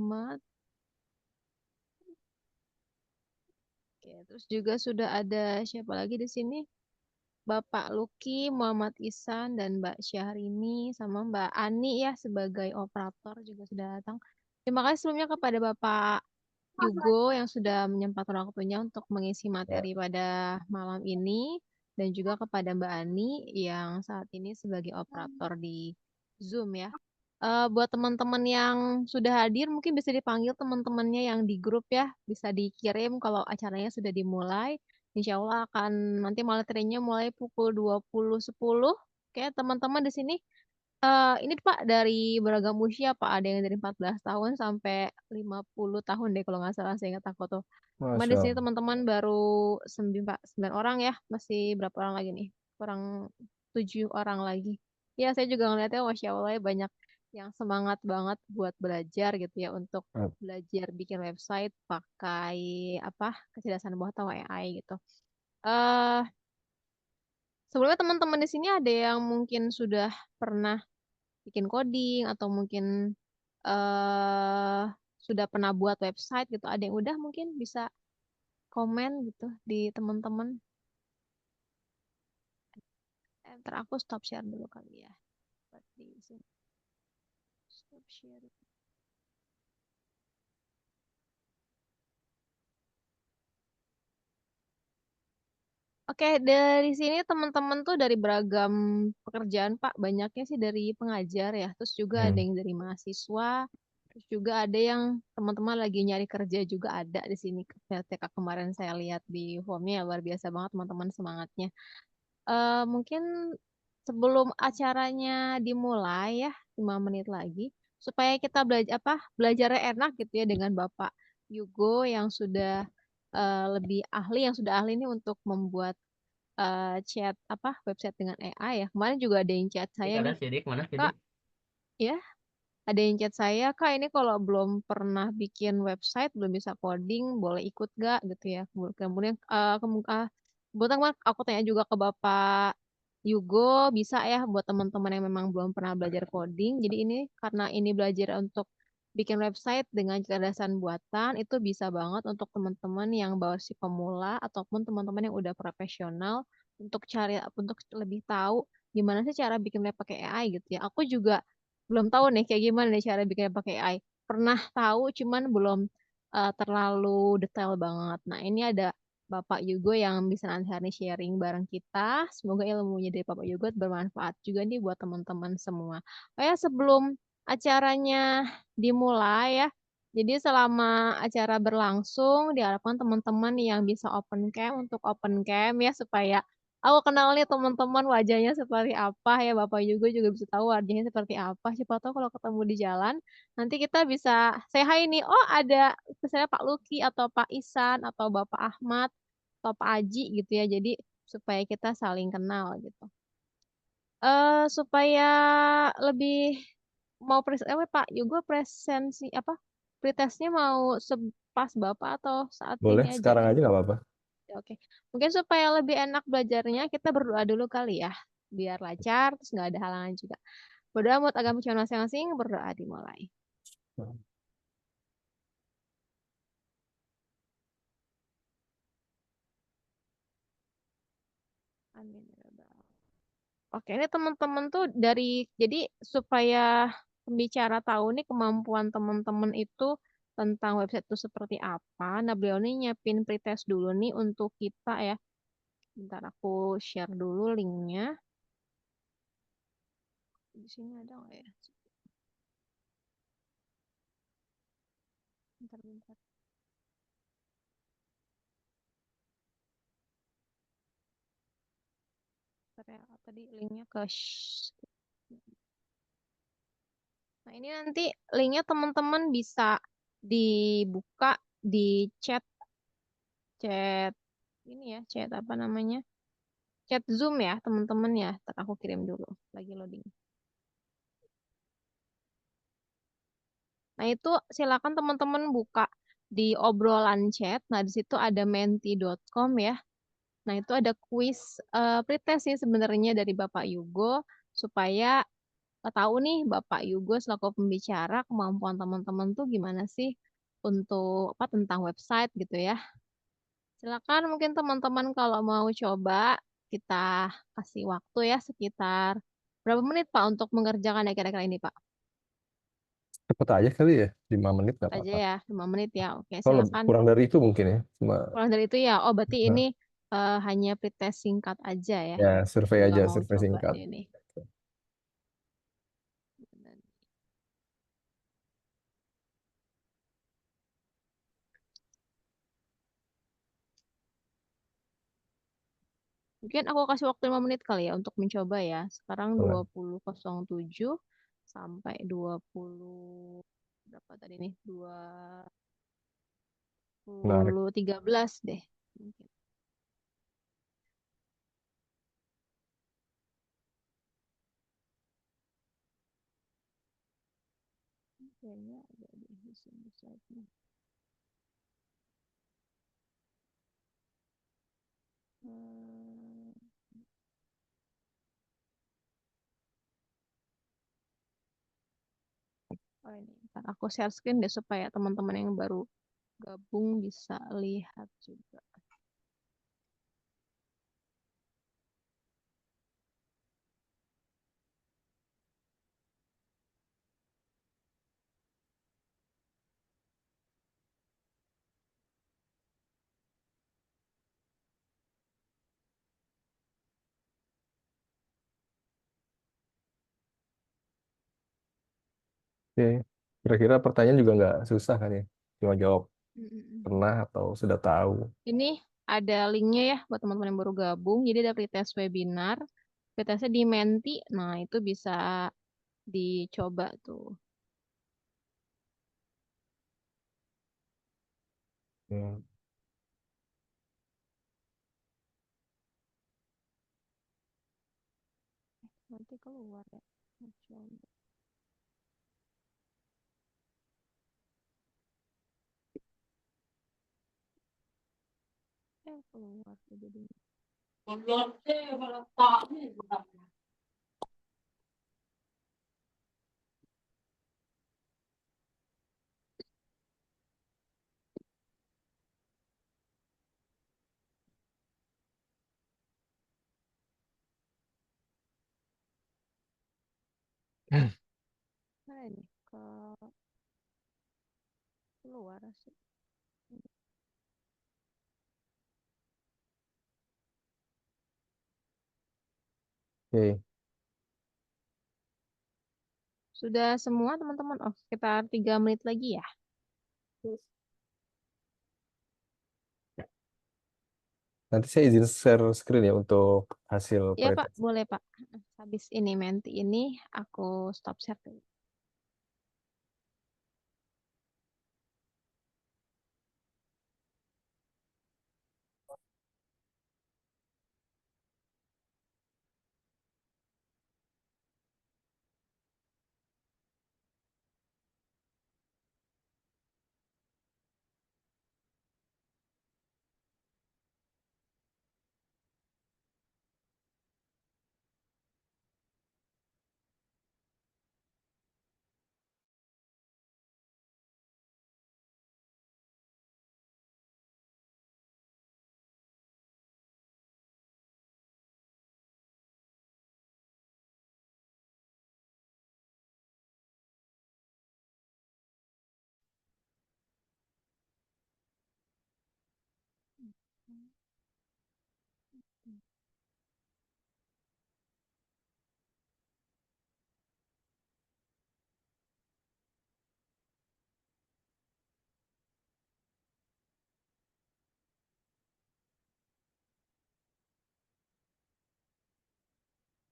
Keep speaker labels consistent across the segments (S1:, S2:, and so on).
S1: Muhammad. Oke, terus juga sudah ada siapa lagi di sini? Bapak Luki, Muhammad Ihsan, dan Mbak Syahrini, sama Mbak Ani ya sebagai operator juga sudah datang. Terima kasih sebelumnya kepada Bapak Yugo yang sudah menyempatkan waktunya untuk mengisi
S2: Ya.
S1: materi pada malam ini, dan juga kepada Mbak Ani yang saat ini sebagai operator di Zoom ya. Buat teman-teman yang sudah hadir, mungkin bisa dipanggil teman-temannya yang di grup ya, bisa dikirim kalau acaranya sudah dimulai. Insya Allah akan nanti materinya mulai pukul 20.10. Oke, teman-teman di sini ini Pak dari beragam usia Pak, ada yang dari 14 tahun sampai 50 tahun deh kalau nggak salah saya ingat aku tuh. Cuma di
S2: Masya
S1: sini
S2: Allah.
S1: teman-teman baru 9 orang ya, masih berapa orang lagi nih? Kurang 7 orang lagi. Ya saya juga ngeliatnya Masya Allah ya, banyak yang semangat banget buat belajar gitu ya untuk
S2: Ah,
S1: belajar bikin website pakai apa kecerdasan buatan atau AI gitu. eh Sebelumnya teman-teman di sini ada yang mungkin sudah pernah bikin coding atau mungkin eh sudah pernah buat website gitu. Ada yang udah mungkin bisa komen gitu di teman-teman. Ntar aku stop share dulu kali ya. Buat di sini. Stop share. Oke, dari sini teman-teman tuh dari beragam pekerjaan, Pak. Banyaknya sih dari pengajar ya. Terus juga ada
S2: hmm.
S1: yang dari mahasiswa. Terus juga ada yang teman-teman lagi nyari kerja juga ada di sini. TK kemarin saya lihat di formnya luar biasa banget teman-teman semangatnya. Mungkin sebelum acaranya dimulai ya, 5 menit lagi, supaya kita belajar apa belajarnya enak gitu ya dengan Bapak Yugo yang sudah lebih ahli, yang sudah ahli ini untuk membuat chat apa website dengan AI ya. Kemarin juga ada yang chat
S2: Sidik
S1: saya
S2: ada
S1: nih,
S2: sidik mana
S1: Kak,
S2: sidik?
S1: ya ada yang chat saya, Kak ini kalau belum pernah bikin website, belum bisa coding, boleh ikut gak gitu ya. Kemudian kebetulan kemarin aku tanya juga ke Bapak Yugo, bisa ya buat teman-teman yang memang belum pernah belajar coding. Jadi ini karena ini belajar untuk bikin website dengan kecerdasan buatan, itu bisa banget untuk teman-teman yang baru si pemula ataupun teman-teman yang udah profesional untuk lebih tahu gimana sih cara bikin web pakai AI gitu ya. Aku juga belum tahu nih kayak gimana nih cara bikinnya pakai AI. Pernah tahu cuman belum terlalu detail banget. Nah, ini ada Bapak Yugo yang bisa nanti hari ini sharing bareng kita. Semoga ilmunya dari Bapak Yugo bermanfaat juga nih buat teman-teman semua. Oh ya, sebelum acaranya dimulai ya. Jadi selama acara berlangsung diharapkan teman-teman yang bisa open cam untuk open cam ya supaya aku kenal nih teman-teman wajahnya seperti apa ya. Bapak juga bisa tahu wajahnya seperti apa. Siapa tahu kalau ketemu di jalan nanti kita bisa say hi nih. Oh ada misalnya Pak Luki atau Pak Isan atau Bapak Ahmad atau Pak Aji gitu ya. Jadi supaya kita saling kenal gitu. Supaya lebih mau Pak juga presensi apa pretestnya mau pas Bapak atau saat ini
S2: Boleh
S1: aja.
S2: sekarang aja nggak apa-apa.
S1: Ya, oke. Mungkin supaya lebih enak belajarnya, kita berdoa dulu kali ya. Biar lancar, terus nggak ada halangan juga. Berdoa buat agama Islam masing-masing, berdoa dimulai. Amin. Ya Rabbal Alamin. Oke, ini teman-teman tuh jadi supaya pembicara tahu nih kemampuan teman-teman itu tentang website itu seperti apa. Nah, beliau nih nyiapin pretest dulu nih untuk kita ya. Bentar aku share dulu linknya. Di sini ada nggak ya? Bentar. Bentar ya, tadi linknya ke Nah, ini nanti linknya teman-teman bisa dibuka di chat chat ini ya, chat apa namanya? Chat Zoom ya, teman-teman ya. Ntar aku kirim dulu lagi loading. Nah, itu silakan teman-teman buka di obrolan chat. Nah, di situ ada menti.com ya. Nah, itu ada kuis pretest sih sebenarnya dari Bapak Yugo supaya tahu nih Bapak Yugo selaku pembicara kemampuan teman-teman tuh gimana sih untuk apa tentang website gitu ya. Silakan mungkin teman-teman kalau mau coba kita kasih waktu ya sekitar berapa menit Pak untuk mengerjakan ya kira-kira ini Pak?
S2: Cepet aja kali ya, 5 menit nggak
S1: Aja
S2: apa-apa.
S1: ya, 5 menit ya. Oke,
S2: Kalau
S1: silakan.
S2: kurang dari itu mungkin ya, cuma
S1: Kurang dari itu ya. Oh, berarti ini
S2: nah,
S1: hanya pretest singkat aja ya.
S2: ya
S1: Saya
S2: survei
S1: juga
S2: aja,
S1: mau
S2: survei
S1: coba
S2: singkat.
S1: deh nih. Mungkin aku kasih waktu 5 menit kali ya untuk mencoba ya. Sekarang
S2: Boleh.
S1: 20.07 sampai 20 berapa tadi nih? Dua
S2: Menarik.
S1: puluh tiga belas deh. Mungkin. Kayaknya ada di sini slide-nya. Hmm, oh ini, ntar aku share screen deh supaya teman-teman yang baru gabung bisa lihat juga.
S2: Oke. Kira-kira pertanyaan juga nggak susah kan ya? Cuma jawab
S1: Mm-mm.
S2: pernah atau sudah tahu.
S1: Ini ada linknya ya buat teman-teman yang baru gabung. Jadi ada pretest webinar, pretestnya di Menti. Nah itu bisa dicoba tuh.
S2: Hmm.
S1: Nanti keluar ya. Coba. Keluar jadi. Mana ini? Ke keluar sih.
S2: Oke.
S1: Sudah semua teman-teman? Oh, sekitar 3 menit lagi ya.
S2: Nanti saya izin share screen ya untuk hasil
S1: Ya Pak,
S2: pretest.
S1: boleh Pak. Habis ini Menti ini aku stop share dulu.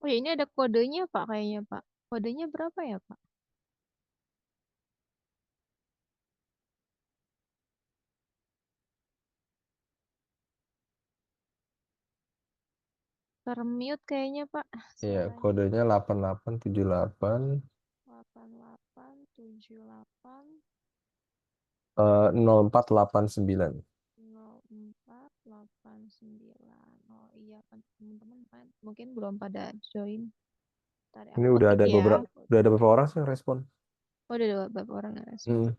S1: Oh ya ini ada kodenya Pak kayaknya Pak. Kodenya berapa ya Pak? Termute kayaknya Pak
S2: Iya,
S1: suaranya.
S2: kodenya 8878
S1: 8878
S2: 0489.
S1: 0489. Oh iya kan teman-teman kan mungkin belum pada join. Bentar ya,
S2: Ini
S1: aku
S2: udah
S1: ketik
S2: ada
S1: ya.
S2: beberapa orang sih yang respon.
S1: Oh, udah ada beberapa orang yang respon.
S2: Hmm.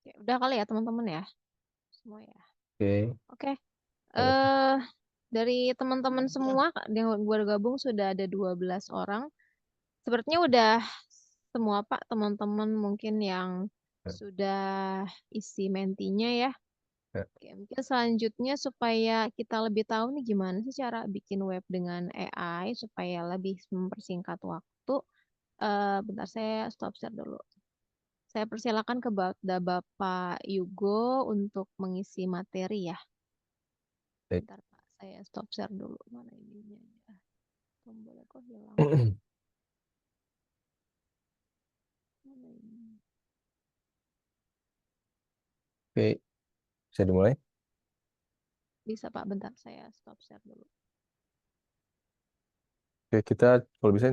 S1: Oke, udah kali ya teman-teman ya. Semua ya.
S2: Oke.
S1: Oke. eh dari teman-teman semua yang gue gabung sudah ada 12 orang. Sepertinya udah semua Pak teman-teman mungkin yang
S2: Ya,
S1: sudah isi mentinya ya.
S2: ya.
S1: Oke, mungkin selanjutnya supaya kita lebih tahu nih gimana sih cara bikin web dengan AI supaya lebih mempersingkat waktu. Bentar saya stop share dulu. Saya persilakan kepada Bapak Yugo untuk mengisi materi ya.
S2: Oke.
S1: Bentar Pak, saya stop share dulu. Mana ininya ya? Tombolnya kok hilang? Mana ini?
S2: Oke, bisa dimulai.
S1: Bisa Pak, bentar saya stop share dulu.
S2: Oke, kita kalau bisa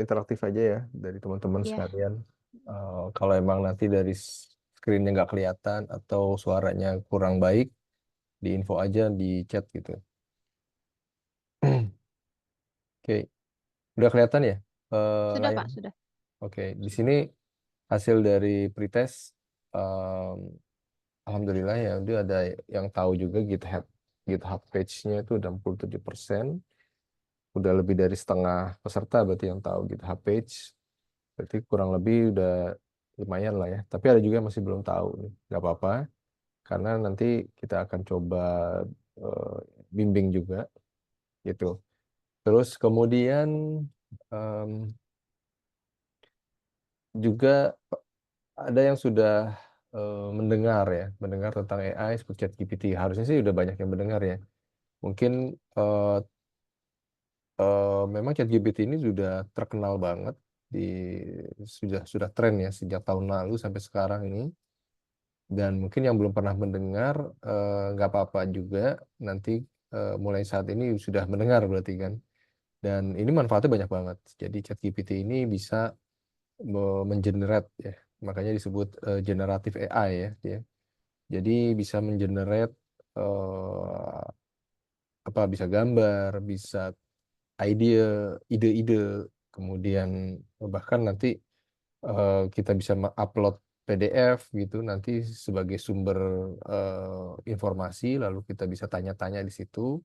S2: interaktif aja ya dari teman-teman
S1: Iya,
S2: sekalian. Kalau emang nanti dari screen-nya nggak kelihatan atau suaranya kurang baik, di info aja di chat gitu. Oke, udah kelihatan ya
S1: sudah
S2: layar.
S1: Pak, sudah.
S2: Oke, di sini hasil dari pretest, em, alhamdulillah ya, udah ada yang tahu juga GitHub page-nya itu udah 67%. Udah lebih dari setengah peserta berarti yang tahu GitHub page. Berarti kurang lebih udah lumayan lah ya. Tapi ada juga yang masih belum tahu nih. Nggak apa-apa, karena nanti kita akan coba eh, bimbing juga gitu. Terus kemudian em, juga ada yang sudah mendengar ya, mendengar tentang AI seperti ChatGPT. Harusnya sih udah banyak yang mendengar ya. Mungkin eh, memang ChatGPT ini sudah terkenal banget di sudah tren ya sejak tahun lalu sampai sekarang ini. Dan mungkin yang belum pernah mendengar nggak apa-apa juga, nanti mulai saat ini sudah mendengar berarti kan. Dan ini manfaatnya banyak banget. Jadi ChatGPT ini bisa mengenerate ya, makanya disebut generatif AI ya dia. Jadi bisa mengenerate apa, bisa gambar, bisa ide, ide-ide, kemudian bahkan nanti kita bisa upload PDF gitu nanti sebagai sumber informasi, lalu kita bisa tanya-tanya di situ.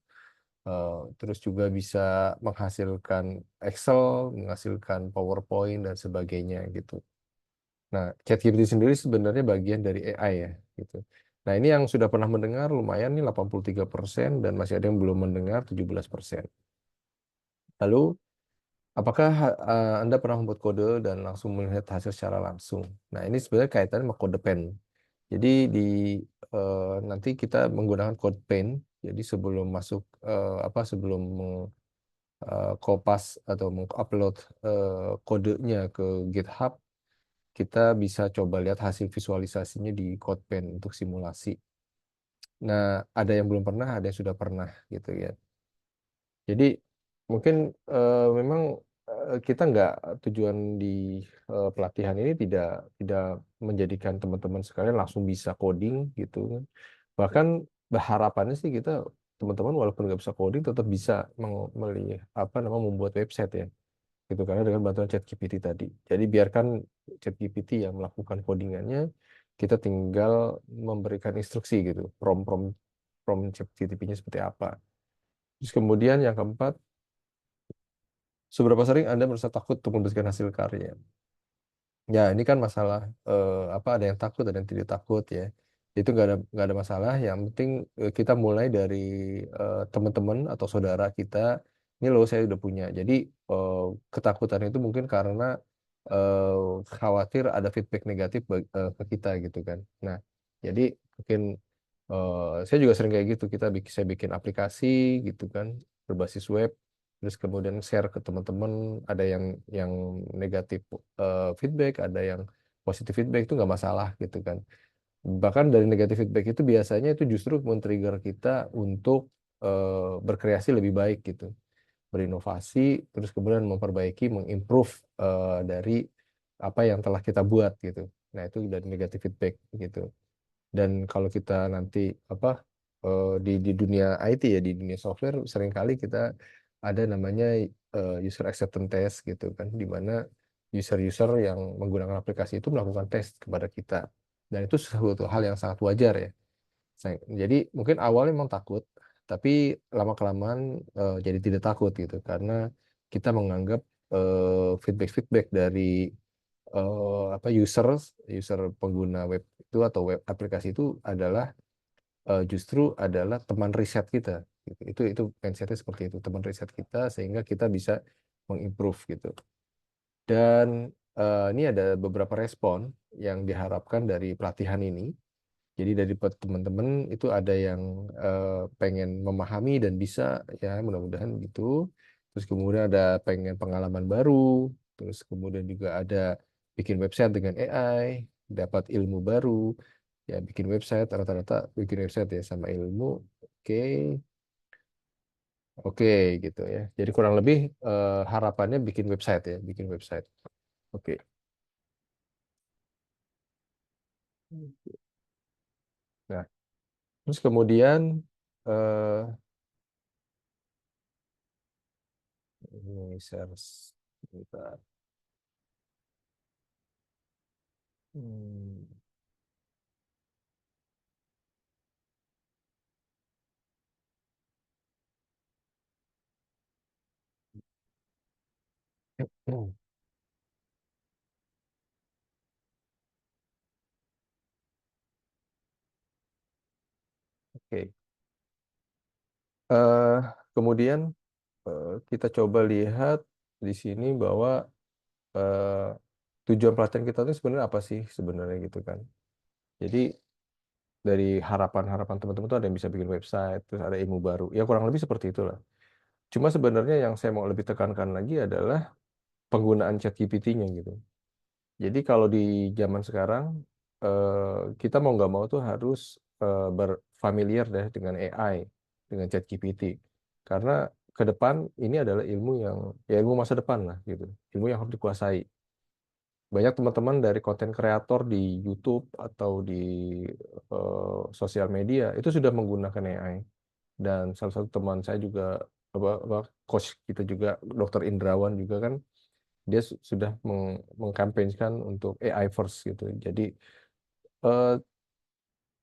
S2: Terus juga bisa menghasilkan Excel, menghasilkan PowerPoint dan sebagainya gitu. Nah, ChatGPT sendiri sebenarnya bagian dari AI ya gitu. Nah, ini yang sudah pernah mendengar lumayan nih 83% dan masih ada yang belum mendengar 17%. Lalu, apakah Anda pernah membuat kode dan langsung melihat hasil secara langsung? Nah, ini sebenarnya kaitannya sama kode pen. Jadi nanti kita menggunakan code pen. Jadi sebelum masuk sebelum kopas atau mengupload kodenya ke GitHub, kita bisa coba lihat hasil visualisasinya di CodePen untuk simulasi. Nah, ada yang belum pernah, ada yang sudah pernah gitu ya. Jadi mungkin memang kita nggak, tujuan di pelatihan ini tidak tidak menjadikan teman-teman sekalian langsung bisa coding gitu kan. Bahkan harapannya sih kita teman-teman walaupun nggak bisa coding tetap bisa melihat apa namanya membuat website ya gitu, karena dengan bantuan ChatGPT tadi. Jadi biarkan ChatGPT yang melakukan codingannya, kita tinggal memberikan instruksi gitu, prompt ChatGPT-nya seperti apa. Terus kemudian yang keempat, seberapa sering Anda merasa takut untuk memberikan hasil karya? Ya, ini kan masalah apa, ada yang takut, ada yang tidak takut ya. Itu nggak ada masalah. Yang penting kita mulai dari teman-teman atau saudara kita. Ini loh saya udah punya. Jadi eh, ketakutan itu mungkin karena khawatir ada feedback negatif ke kita gitu kan. Nah, jadi mungkin saya juga sering kayak gitu. Saya bikin aplikasi gitu kan berbasis web. Terus kemudian share ke teman-teman, ada yang negatif feedback, ada yang positif feedback, itu nggak masalah gitu kan. Bahkan dari negatif feedback itu biasanya itu justru men-trigger kita untuk berkreasi lebih baik gitu, berinovasi, terus kemudian memperbaiki, mengimprove dari apa yang telah kita buat gitu. Nah, itu dari negatif feedback gitu. Dan kalau kita nanti apa di dunia IT ya, di dunia software seringkali kita ada namanya user acceptance test gitu kan, di mana user-user yang menggunakan aplikasi itu melakukan tes kepada kita. Dan itu sesuatu hal yang sangat wajar ya. Jadi mungkin awalnya memang takut, tapi lama-kelamaan jadi tidak takut gitu, karena kita menganggap feedback-feedback dari apa user pengguna web itu atau web aplikasi itu adalah justru adalah teman riset kita gitu. Itu mindsetnya seperti itu, teman riset kita, sehingga kita bisa mengimprove gitu. Dan ini ada beberapa respon yang diharapkan dari pelatihan ini. Jadi dari teman-teman itu ada yang pengen memahami dan bisa, ya mudah-mudahan gitu. Terus kemudian ada pengen pengalaman baru. Terus kemudian juga ada bikin website dengan AI, dapat ilmu baru. Ya bikin website, rata-rata bikin website ya sama ilmu. Oke, oke gitu ya. Jadi kurang lebih harapannya bikin website ya, bikin website. Oke. Nah, terus kemudian eh ini share sebentar. Hmm. Hmm, Oke. Eh, Kemudian kita coba lihat di sini bahwa eh, tujuan pelatihan kita itu sebenarnya apa sih sebenarnya gitu kan. Jadi dari harapan-harapan teman-teman itu ada yang bisa bikin website, terus ada ilmu baru. Ya kurang lebih seperti itulah. Cuma sebenarnya yang saya mau lebih tekankan lagi adalah penggunaan ChatGPT-nya gitu. Jadi kalau di zaman sekarang kita mau nggak mau tuh harus berfamiliar deh dengan AI, dengan ChatGPT, karena ke depan ini adalah ilmu yang ya ilmu masa depan lah gitu, ilmu yang harus dikuasai. Banyak teman-teman dari konten kreator di YouTube atau di sosial media itu sudah menggunakan AI, dan salah satu teman saya juga coach kita juga, Dokter Indrawan juga kan, dia sudah mengkampanyekan untuk AI first gitu. Jadi eh,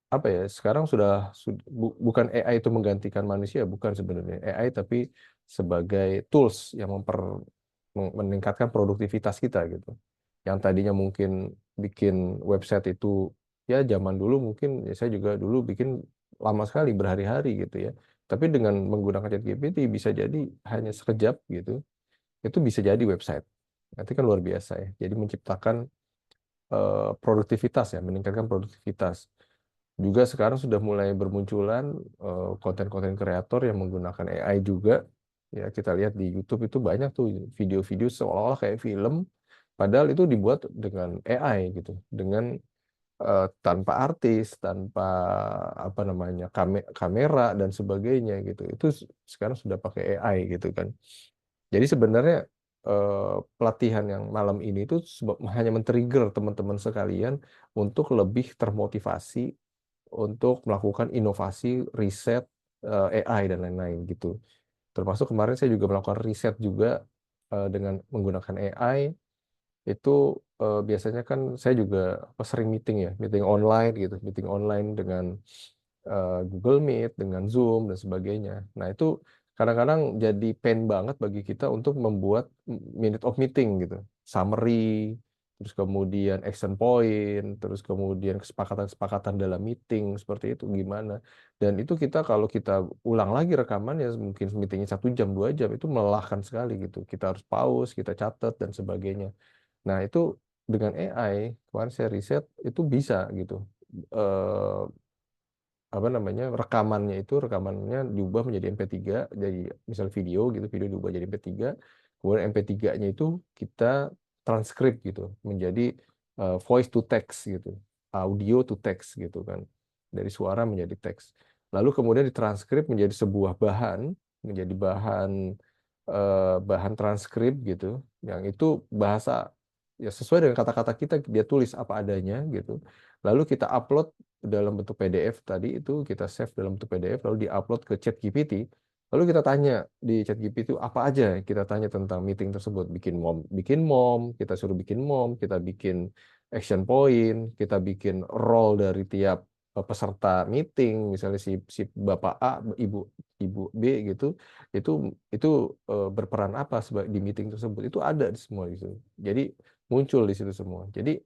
S2: apa ya, sekarang bukan AI itu menggantikan manusia, bukan sebenarnya AI, tapi sebagai tools yang meningkatkan produktivitas kita gitu. Yang tadinya mungkin bikin website itu ya zaman dulu mungkin ya, saya juga dulu bikin lama sekali, berhari-hari gitu ya. Tapi dengan menggunakan ChatGPT bisa jadi hanya sekejap gitu, itu bisa jadi website. Nanti kan luar biasa ya. Jadi menciptakan produktivitas ya, meningkatkan produktivitas. Juga sekarang sudah mulai bermunculan konten-konten kreator yang menggunakan AI juga. Ya, kita lihat di YouTube itu banyak tuh video-video seolah-olah kayak film, padahal itu dibuat dengan AI gitu, dengan tanpa artis, tanpa apa namanya kamera dan sebagainya gitu. Itu sekarang sudah pakai AI gitu kan. Jadi sebenarnya pelatihan yang malam ini itu hanya men-trigger teman-teman sekalian untuk lebih termotivasi untuk melakukan inovasi, riset, AI dan lain-lain gitu. Termasuk kemarin saya juga melakukan riset juga dengan menggunakan AI itu biasanya kan saya juga sering meeting ya, meeting online gitu, meeting online dengan Google Meet, dengan Zoom dan sebagainya. Nah, itu kadang-kadang jadi pain banget bagi kita untuk membuat minute of meeting gitu, summary, terus kemudian action point, terus kemudian kesepakatan-kesepakatan dalam meeting seperti itu gimana. Dan itu kita kalau kita ulang lagi rekamannya, mungkin meetingnya 1 jam 2 jam itu melelahkan sekali gitu. Kita harus pause, kita catat dan sebagainya. Nah, itu dengan AI, kemarin saya riset, itu bisa gitu. Eh, apa namanya, rekamannya diubah menjadi MP3, jadi misal video gitu, video diubah jadi MP3, kemudian MP3-nya itu kita transkrip gitu menjadi voice to text gitu, audio to text gitu kan, dari suara menjadi teks, lalu kemudian ditranskrip menjadi sebuah bahan, menjadi bahan transkrip gitu, yang itu bahasa ya sesuai dengan kata-kata kita, dia tulis apa adanya gitu, lalu kita upload dalam bentuk PDF, tadi itu kita save dalam bentuk PDF lalu diupload ke ChatGPT, lalu kita tanya di ChatGPT itu apa aja, kita tanya tentang meeting tersebut, bikin mom, kita suruh bikin mom, kita bikin action point, kita bikin role dari tiap peserta meeting, misalnya si Bapak A, Ibu Ibu B gitu, itu itu berperan apa di meeting tersebut, itu ada di semua di situ. Jadi muncul di situ semua. Jadi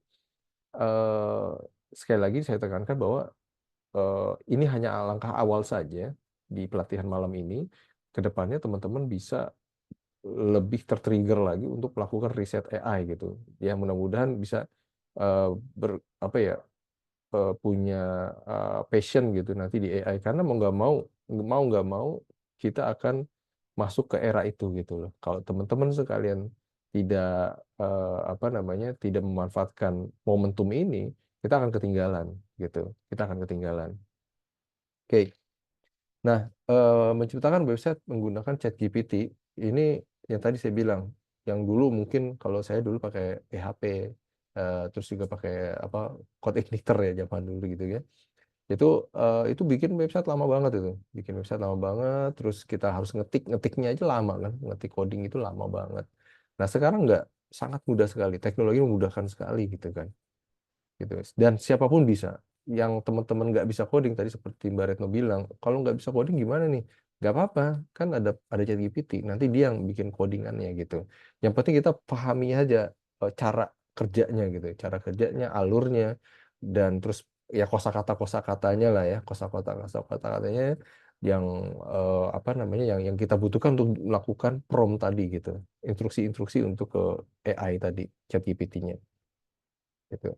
S2: eh, sekali lagi saya tekankan bahwa ini hanya langkah awal saja di pelatihan malam ini. Kedepannya teman-teman bisa lebih tertrigger lagi untuk melakukan riset AI gitu. Ya mudah-mudahan bisa eh, ber apa ya, punya passion gitu nanti di AI, karena mau nggak mau kita akan masuk ke era itu gitu loh. Kalau teman-teman sekalian tidak apa namanya, tidak memanfaatkan momentum ini, kita akan ketinggalan gitu. Kita akan ketinggalan. Oke. Nah, menciptakan website menggunakan ChatGPT ini yang tadi saya bilang, yang dulu mungkin kalau saya dulu pakai PHP, terus juga pakai apa, code igniter ya zaman dulu gitu ya. Itu bikin website lama banget itu, bikin website lama banget. Terus kita harus ngetiknya aja lama kan, ngetik coding itu lama banget. Nah sekarang nggak, sangat mudah sekali, teknologi memudahkan sekali gitu kan, gitu. Dan siapapun bisa. Yang teman-teman nggak bisa coding tadi seperti Mbak Retno bilang, kalau nggak bisa coding gimana nih? Nggak apa-apa, kan ada ChatGPT. Nanti dia yang bikin codingannya gitu. Yang penting kita pahami aja cara kerjanya gitu, cara kerjanya, alurnya, dan terus ya kosakata-kosakatanya lah ya, kosakata-kosakatanya yang apa namanya, yang kita butuhkan untuk melakukan prompt tadi gitu, instruksi-instruksi untuk ke AI tadi, ChatGPT-nya gitu.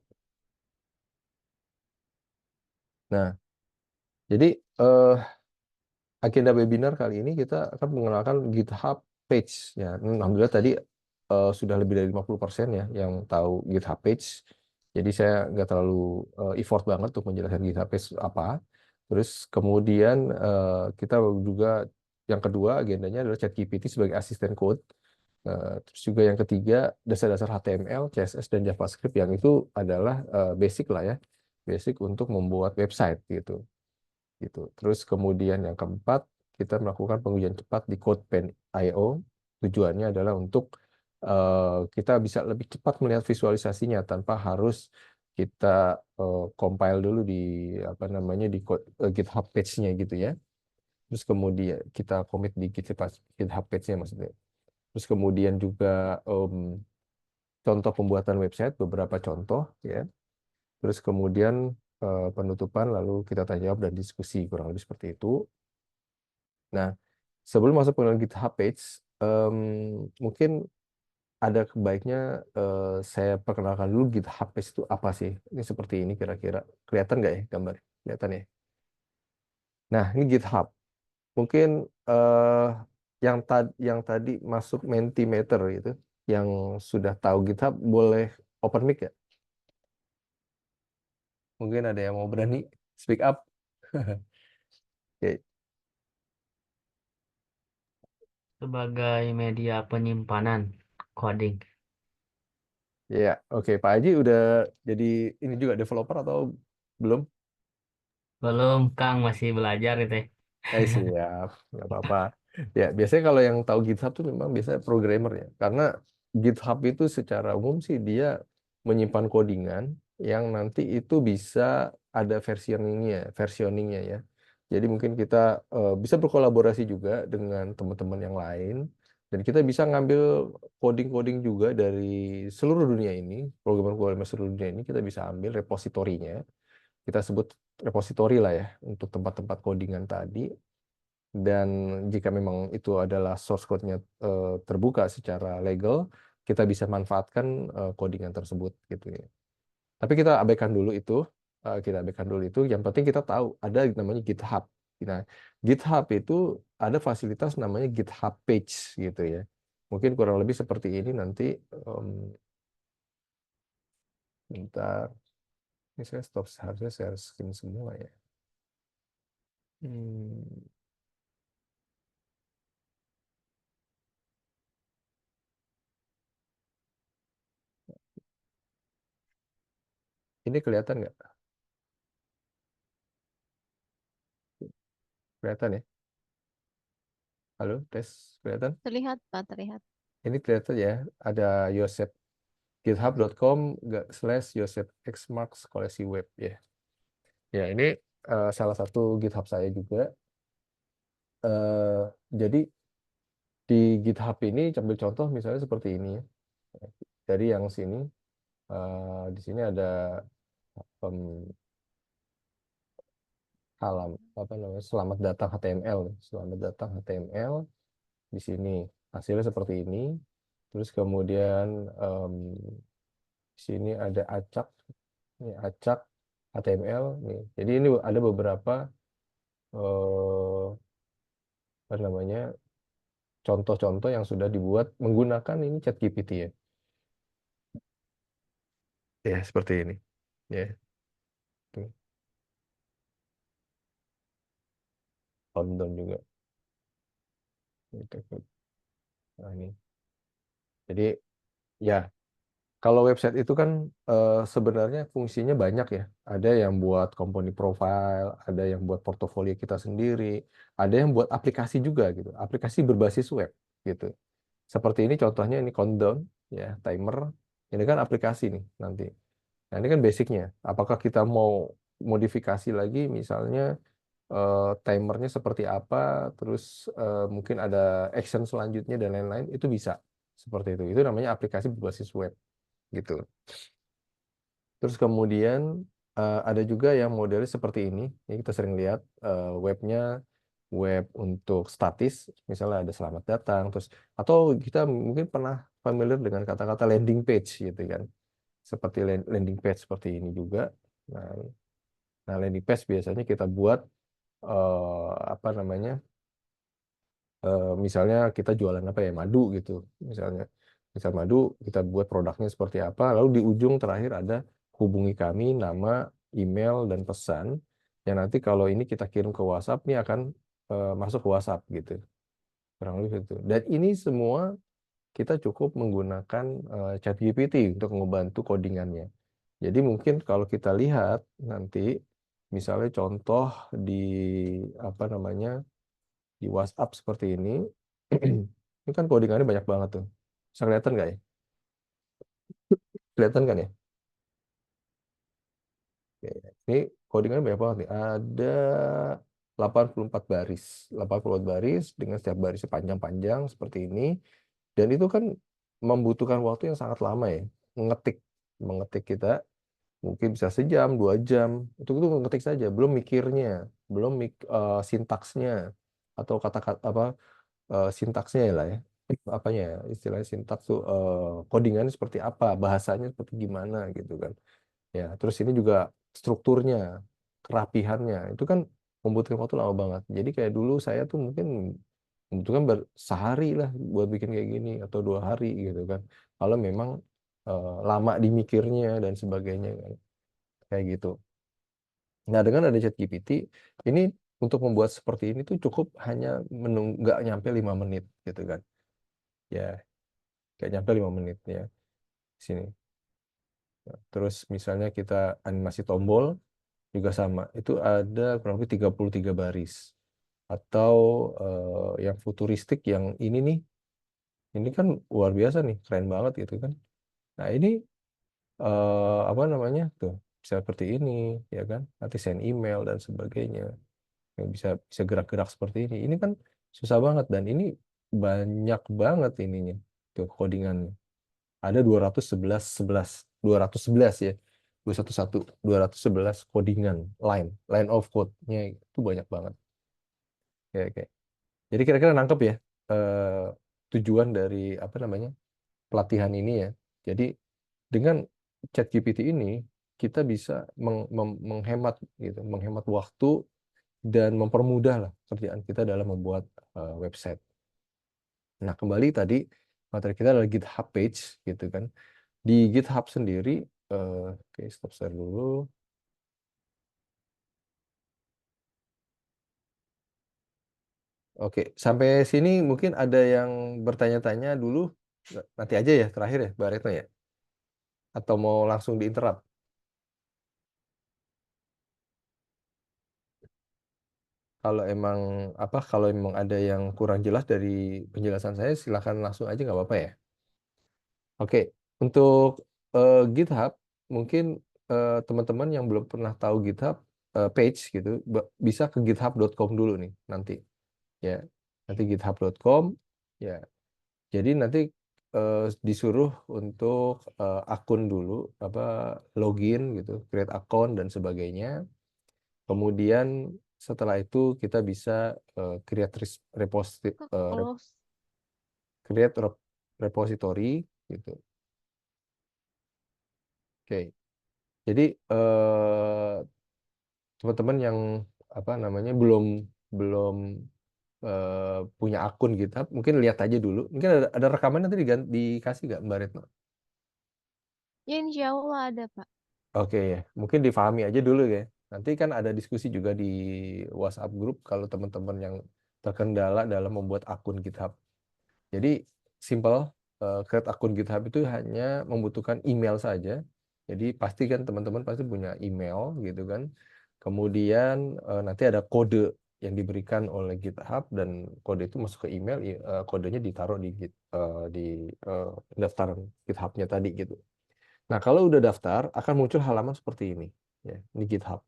S2: Nah, jadi eh, agenda webinar kali ini kita akan mengenalkan GitHub Page ya. Alhamdulillah tadi sudah lebih dari 50% ya yang tahu GitHub Page. Jadi saya nggak terlalu effort banget untuk menjelaskan GitHub Page apa. Terus kemudian kita juga yang kedua agendanya adalah ChatGPT sebagai asisten code. Terus juga yang ketiga dasar-dasar HTML, CSS dan JavaScript, yang itu adalah basic lah ya, basic untuk membuat website gitu gitu. Terus kemudian yang keempat, kita melakukan pengujian cepat di CodePen.io. Tujuannya adalah untuk kita bisa lebih cepat melihat visualisasinya tanpa harus kita compile dulu di apa namanya, di GitHub page-nya gitu ya. Terus kemudian kita commit di GitHub page-nya maksudnya. Terus kemudian juga contoh pembuatan website, beberapa contoh ya. Terus kemudian penutupan, lalu kita tanya jawab dan diskusi, kurang lebih seperti itu. Nah, sebelum masuk ke GitHub page, em, mungkin ada baiknya saya perkenalkan dulu GitHub page itu apa sih. Ini seperti ini kira-kira. Kelihatan nggak ya gambar? Kelihatan ya? Nah, ini GitHub. Mungkin yang tadi masuk Mentimeter itu, yang sudah tahu GitHub, boleh open mic ya? Mungkin ada yang mau berani speak up. Oke.
S3: Sebagai media penyimpanan coding.
S2: Ya, oke. Pak Haji udah jadi ini juga developer atau belum?
S3: Belum, Kang, masih belajar itu.
S2: Siap, nggak apa-apa. Ya, biasanya kalau yang tahu GitHub tuh memang biasanya programmer ya, karena GitHub itu secara umum sih dia menyimpan codingan yang nanti itu bisa ada versioningnya ya. Jadi mungkin kita bisa berkolaborasi juga dengan teman-teman yang lain dan kita bisa ngambil coding-coding juga dari seluruh dunia ini, programmer-programmer seluruh dunia ini kita bisa ambil repositorinya. Kita sebut repositori lah ya untuk tempat-tempat codingan tadi. Dan jika memang itu adalah source code-nya terbuka secara legal, kita bisa manfaatkan codingan tersebut gitu ya. Tapi kita abaikan dulu itu, Yang penting kita tahu ada namanya GitHub. Nah, GitHub itu ada fasilitas namanya GitHub Page gitu ya. Mungkin kurang lebih seperti ini nanti. Bentar, ini saya stop, harusnya share screen semua ya. Hmm, ini kelihatan nggak? Kelihatan ya? Halo, tes, kelihatan?
S1: Terlihat, Pak, terlihat.
S2: Ini kelihatan ya, ada Yosef, github.com/YosefXmarks koleksi web ya. Ya, ini salah satu GitHub saya juga. Jadi di GitHub ini ambil contoh misalnya seperti ini ya. Dari yang sini, di sini ada apa namanya, selamat datang HTML, selamat datang HTML. Di sini hasilnya seperti ini. Terus kemudian di sini ada acak, ini acak HTML nih. Jadi ini ada beberapa apa namanya, contoh-contoh yang sudah dibuat menggunakan ini ChatGPT ya. Ya, seperti ini. Ya, tuh. Countdown juga. Nah, ini. Jadi ya, kalau website itu kan sebenarnya fungsinya banyak ya. Ada yang buat company profile, ada yang buat portofolio kita sendiri, ada yang buat aplikasi juga gitu. Aplikasi berbasis web gitu. Seperti ini contohnya, ini countdown ya, timer. Ini kan aplikasi nih nanti. Nah, ini kan basicnya. Apakah kita mau modifikasi lagi misalnya timernya seperti apa, terus mungkin ada action selanjutnya dan lain-lain, itu bisa seperti itu. Itu namanya aplikasi berbasis web gitu. Terus kemudian ada juga yang modelnya seperti ini. Ini kita sering lihat webnya, web untuk statis, misalnya ada selamat datang, terus atau kita mungkin pernah familiar dengan kata-kata landing page gitu kan. Seperti landing page seperti ini juga. Nah, landing page biasanya kita buat apa namanya? Misalnya kita jualan apa ya, madu gitu misalnya, misal madu, kita buat produknya seperti apa, lalu di ujung terakhir ada hubungi kami, nama, email, dan pesan yang nanti kalau ini kita kirim ke WhatsApp ini akan masuk ke WhatsApp gitu, kurang lebih itu. Dan ini semua kita cukup menggunakan ChatGPT untuk membantu codingannya. Jadi mungkin kalau kita lihat nanti misalnya contoh di apa namanya, di WhatsApp seperti ini. Ini kan codingannya banyak banget tuh. Bisa kelihatan nggak ya? Kelihatan kan ya? Oke. Ini codingannya banyak banget nih. Ada 84 baris. 84 baris dengan setiap barisnya panjang-panjang seperti ini. Dan itu kan membutuhkan waktu yang sangat lama ya. Mengetik. Mengetik kita mungkin bisa sejam, 2 jam. Itu mengetik saja. Belum mikirnya. Belum sintaksnya. Atau kata-kata apa, sintaksnya ya lah ya, apanya ya, istilahnya sintaks tuh codingannya seperti apa, bahasanya seperti gimana gitu kan ya. Terus ini juga strukturnya, kerapihannya itu kan membutuhkan waktu lama banget. Jadi kayak dulu saya tuh mungkin membutuhkan sehari lah buat bikin kayak gini atau 2 hari gitu kan, kalau memang lama dimikirnya dan sebagainya kan, kayak gitu. Nah, dengan ada ChatGPT, ini untuk membuat seperti ini tuh cukup hanya nggak nyampe 5 menit gitu kan. Ya, nggak nyampe 5 menit ya. Sini. Nah, terus misalnya kita animasi tombol juga sama. Itu ada kurang lebih 33 baris. Atau yang futuristik yang ini nih, Ini kan luar biasa nih, keren banget gitu kan. Nah ini apa namanya tuh bisa seperti ini ya kan, nanti send email dan sebagainya, yang bisa bisa gerak-gerak seperti ini. Ini kan susah banget dan ini banyak banget ininya tuh codingannya. Ada 211 ya, 211 codingan line of code-nya itu banyak banget. Oke. Jadi kira-kira nangkep ya eh, tujuan dari apa namanya pelatihan ini ya. Jadi dengan ChatGPT ini kita bisa menghemat gitu, menghemat waktu dan mempermudah lah kerjaan kita dalam membuat website. Nah, kembali tadi materi kita adalah GitHub page gitu kan. Di GitHub sendiri oke, stop share dulu. Oke, sampai sini mungkin ada yang bertanya-tanya dulu. Nanti aja ya terakhir ya, Mbak Retno ya. Atau mau langsung diinterrupt? Kalau emang ada yang kurang jelas dari penjelasan saya, silakan langsung aja nggak apa-apa ya. Oke, untuk GitHub mungkin teman-teman yang belum pernah tahu GitHub page gitu bisa ke github.com dulu nih nanti ya. Nanti github.com ya. Jadi nanti disuruh untuk akun dulu apa login gitu, create account dan sebagainya. Kemudian setelah itu kita bisa create
S1: Kok close?
S2: repository gitu. Oke. Jadi teman-teman yang apa namanya belum belum punya akun GitHub, mungkin lihat aja dulu. Mungkin ada rekaman nanti dikasih nggak Mbak Retno?
S1: Ya insya Allah ada Pak.
S2: Oke ya, mungkin difahami aja dulu ya. Nanti kan ada diskusi juga di WhatsApp group kalau teman-teman yang terkendala dalam membuat akun GitHub. Jadi simple, create akun GitHub itu hanya membutuhkan email saja. Jadi pasti kan teman-teman pasti punya email gitu kan. Kemudian nanti ada kode yang diberikan oleh GitHub dan kode itu masuk ke email, kodenya ditaruh di daftaran GitHub-nya tadi gitu. Nah, kalau udah daftar akan muncul halaman seperti ini ya, ini GitHub.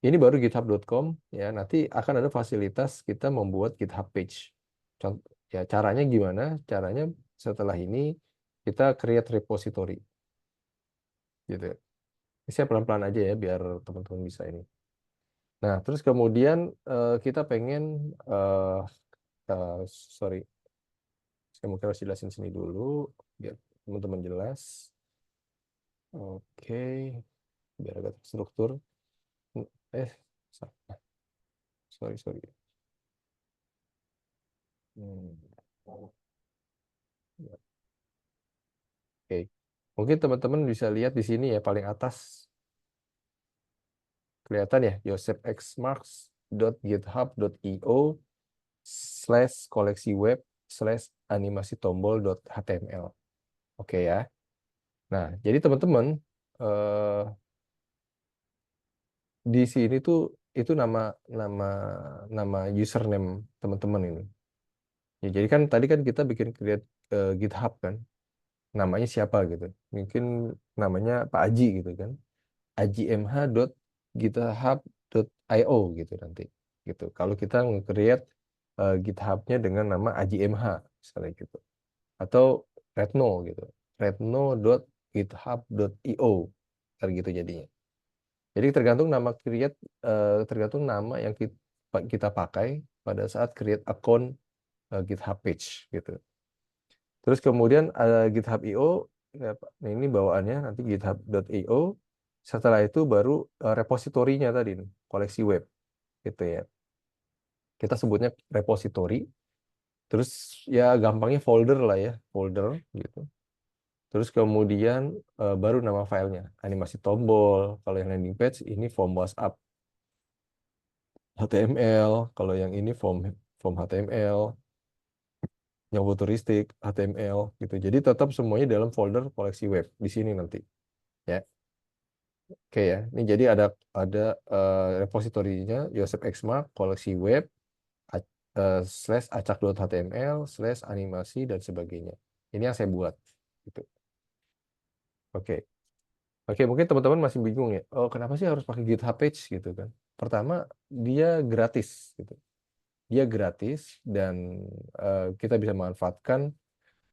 S2: Ini baru github.com ya, nanti akan ada fasilitas kita membuat GitHub page. Contoh ya caranya gimana? Caranya setelah ini kita create repository gitu. Saya pelan-pelan aja ya biar teman-teman bisa ini. Nah, terus kemudian kita pengen sorry, saya mungkin harus jelasin sini dulu biar teman-teman jelas. Oke, biar agak terstruktur. Eh, sorry. Hmm. Oke, mungkin teman-teman bisa lihat di sini ya paling atas kelihatan ya josephxmarks.github.io/koleksi web/animasi tombol.html. Oke ya. Nah, jadi teman-teman di sini tuh itu nama nama nama username teman-teman ini. Ya, jadi kan tadi kan kita bikin create GitHub kan, namanya siapa gitu. Mungkin namanya Pak Aji gitu kan. ajmh.github.io gitu nanti gitu. Kalau kita nge-create GitHub-nya dengan nama ajmh misalnya gitu. Atau Retno gitu. retno.github.io kayak gitu jadinya. Jadi tergantung nama create tergantung nama yang kita pakai pada saat create akun GitHub page gitu. Terus kemudian ada GitHub.io, ya, ini bawaannya nanti github.io. Setelah itu baru repositorinya tadi, koleksi web, gitu ya. Kita sebutnya repository. Terus ya gampangnya folder lah ya, folder gitu. Terus kemudian baru nama filenya, animasi tombol. Kalau yang landing page ini form WhatsApp HTML. Kalau yang ini form HTML, yang futuristik HTML gitu. Jadi tetap semuanya dalam folder koleksi web di sini nanti. Ya. Oke ya, ini jadi ada repositorinya Joseph Xmark koleksi web slash acak.html slash animasi dan sebagainya. Ini yang saya buat. Gitu. Oke. Oke, mungkin teman-teman masih bingung ya. Oh, kenapa sih harus pakai GitHub Page gitu kan? Pertama, dia gratis gitu. Dia gratis dan kita bisa manfaatkan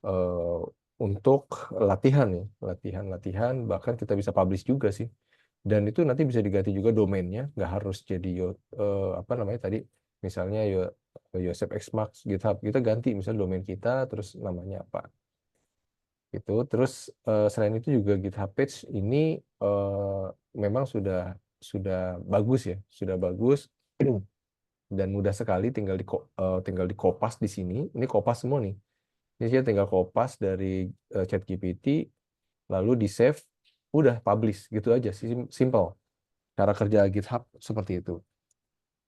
S2: eh, untuk latihan ya, latihan, bahkan kita bisa publish juga sih. Dan itu nanti bisa diganti juga domainnya, nggak harus jadi apa namanya tadi, misalnya Yosef X Max GitHub, kita ganti misalnya domain kita, terus namanya apa. Gitu. Terus selain itu juga GitHub Page ini eh, memang sudah bagus ya, sudah bagus dan mudah sekali, tinggal di kopas di sini. Ini kopas semua nih. Ini saya tinggal kopas dari ChatGPT, lalu di save, udah publish gitu aja, simple. Cara kerja GitHub seperti itu,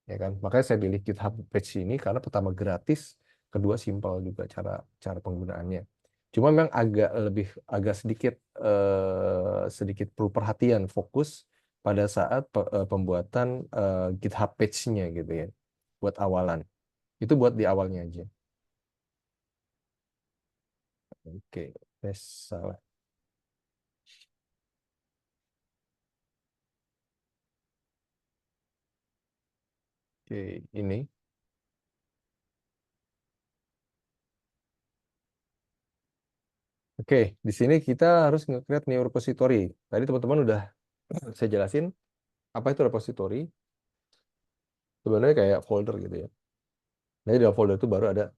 S2: ya kan? Makanya saya pilih GitHub Page ini karena pertama gratis, kedua simple juga cara cara penggunaannya. Cuma memang agak sedikit perlu perhatian, fokus pada saat pembuatan GitHub Page-nya gitu ya, buat awalan. Itu buat di awalnya aja. Oke, salah. Oke, ini. Oke, di sini kita harus nge-create new repository. Tadi teman-teman udah saya jelasin apa itu repository. Sebenarnya kayak folder gitu ya. Jadi dalam folder itu baru ada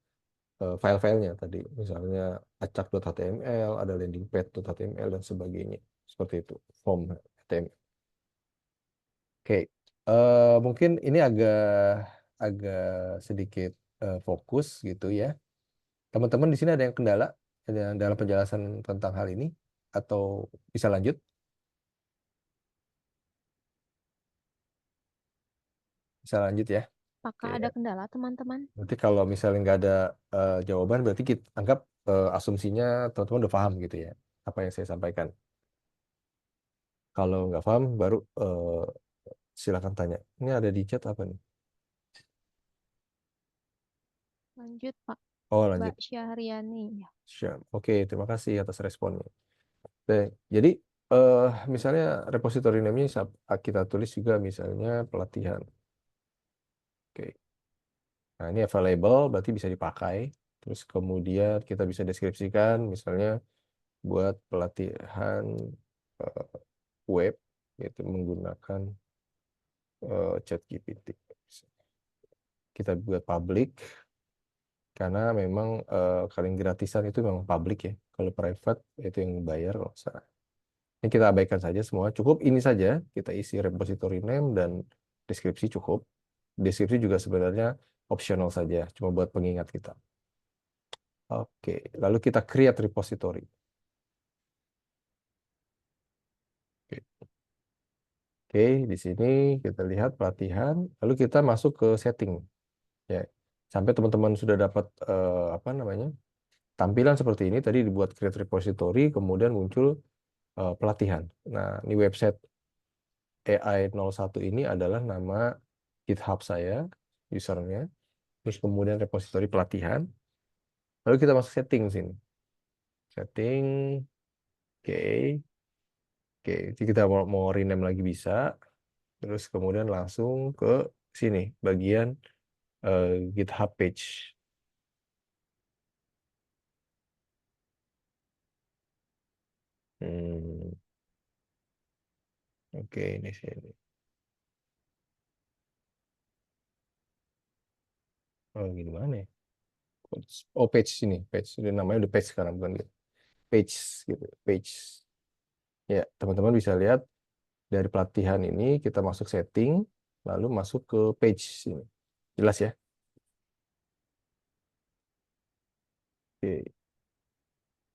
S2: file-filenya tadi. Misalnya acak.html, ada landing page.html, dan sebagainya. Seperti itu, form HTML. Oke, mungkin ini agak sedikit fokus gitu ya. Teman-teman di sini ada yang kendala dalam penjelasan tentang hal ini? Atau bisa lanjut? Bisa lanjut ya.
S1: Apakah
S2: Oke.
S1: ada kendala, teman-teman?
S2: Nanti kalau misalnya nggak ada jawaban, berarti kita anggap asumsinya teman-teman udah paham gitu ya, apa yang saya sampaikan. Kalau nggak paham, baru silakan tanya. Ini ada di chat apa nih?
S1: Lanjut, Pak.
S2: Oh,
S1: Mbak
S2: lanjut.
S1: Syahriani. Ya.
S2: Siap. Oke, terima kasih atas responnya. Oke, jadi misalnya repository name-nya kita tulis juga misalnya pelatihan. Oke. Nah, ini available, berarti bisa dipakai. Terus kemudian kita bisa deskripsikan, misalnya buat pelatihan eh, web, yaitu menggunakan ChatGPT. Kita buat public, karena memang kalau yang gratisan itu memang public ya. Kalau private itu yang bayar kalau nggak salah. Ini kita abaikan saja semua. Cukup ini saja, kita isi repository name dan deskripsi cukup. Deskripsi juga sebenarnya optional saja, cuma buat pengingat kita. Oke, lalu kita create repository. Oke, Oke, di sini kita lihat pelatihan, lalu kita masuk ke setting. Ya, sampai teman-teman sudah dapat apa namanya tampilan seperti ini, tadi dibuat create repository, kemudian muncul pelatihan. Nah, ini website AI01 ini adalah nama GitHub saya, usernya, terus kemudian repository pelatihan, lalu kita masuk setting sini. Setting, oke, oke, jadi kita mau rename lagi bisa, terus kemudian langsung ke sini, bagian GitHub page. Hmm, oke, ini sini. Oh, gimana ya? Oh, page sini, page. Ini namanya udah page sekarang, bukan gitu. Page, gitu, page. Ya, teman-teman bisa lihat dari pelatihan ini kita masuk setting, lalu masuk ke page sini. Jelas ya? Oke.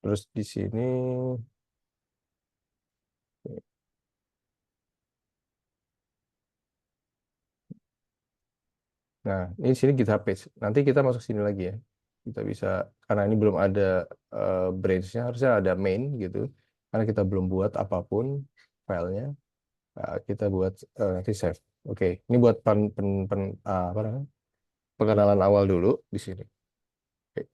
S2: Terus di sini, nah ini di sini GitHub page. Nanti kita masuk sini lagi ya. Kita bisa, karena ini belum ada branch-nya, harusnya ada main gitu. Karena kita belum buat apapun filenya, kita buat nanti save. Oke, ini buat apa namanya? pengenalan awal dulu di sini. Oke.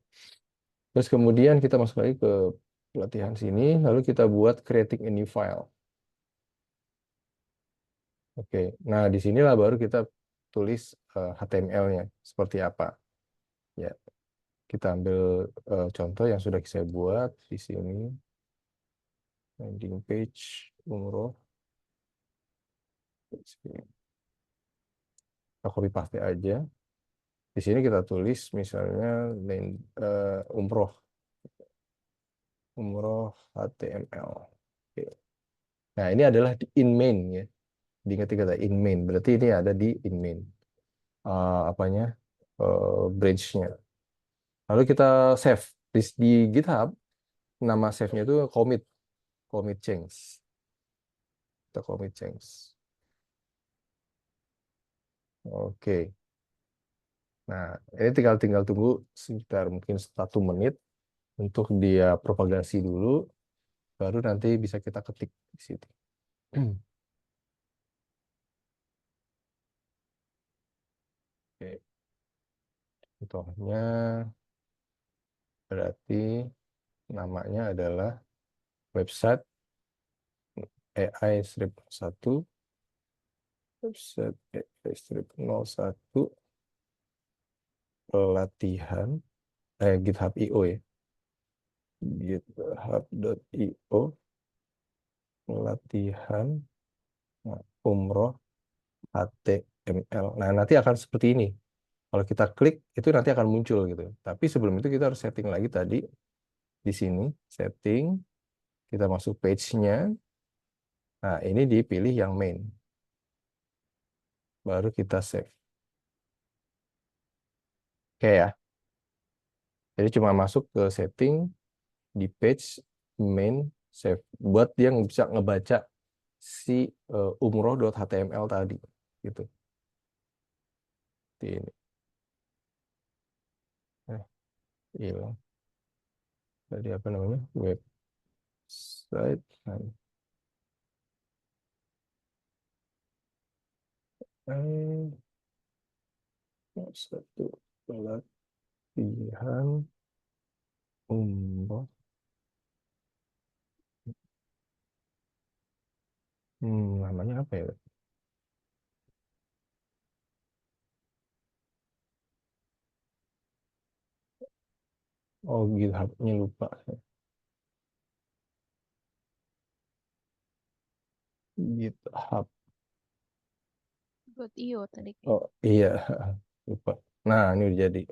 S2: Terus kemudian kita masuk lagi ke pelatihan sini, lalu kita buat creating a new file. Oke, nah di sinilah baru kita tulis HTML-nya seperti apa. Ya, kita ambil contoh yang sudah saya buat di sini, landing page umroh. Kita copy paste aja. Di sini kita tulis misalnya umroh HTML. Oke. Nah, ini adalah di in main ya. Diingat kata in main, berarti ini ada di in main. Apanya? Branch-nya. Lalu kita save di GitHub, nama save-nya itu commit change. Kita commit change. Oke. Nah, ini tinggal tunggu sekitar mungkin 1 menit untuk dia propagasi dulu, baru nanti bisa kita ketik di situ. Oke. Contohnya berarti namanya adalah website AI-1, website AI-01 pelatihan GitHub.io ya. GitHub.io pelatihan umroh HTML. Nah, nanti akan seperti ini. Kalau kita klik, itu nanti akan muncul gitu. Tapi sebelum itu kita harus setting lagi tadi. Di sini, setting. Kita masuk page-nya. Nah, ini dipilih yang main. Baru kita save. Oke ya. Jadi cuma masuk ke setting, di page, main, save. Buat dia bisa ngebaca si umroh.html tadi. Gitu. Ini. Hilang. Tadi apa namanya? Website. Nah, satu pelatihan umroh. Namanya apa ya? Oh, GitHub-nya lupa. GitHub.
S1: .io tadi kayak.
S2: Oh iya, lupa. Nah, ini udah jadi.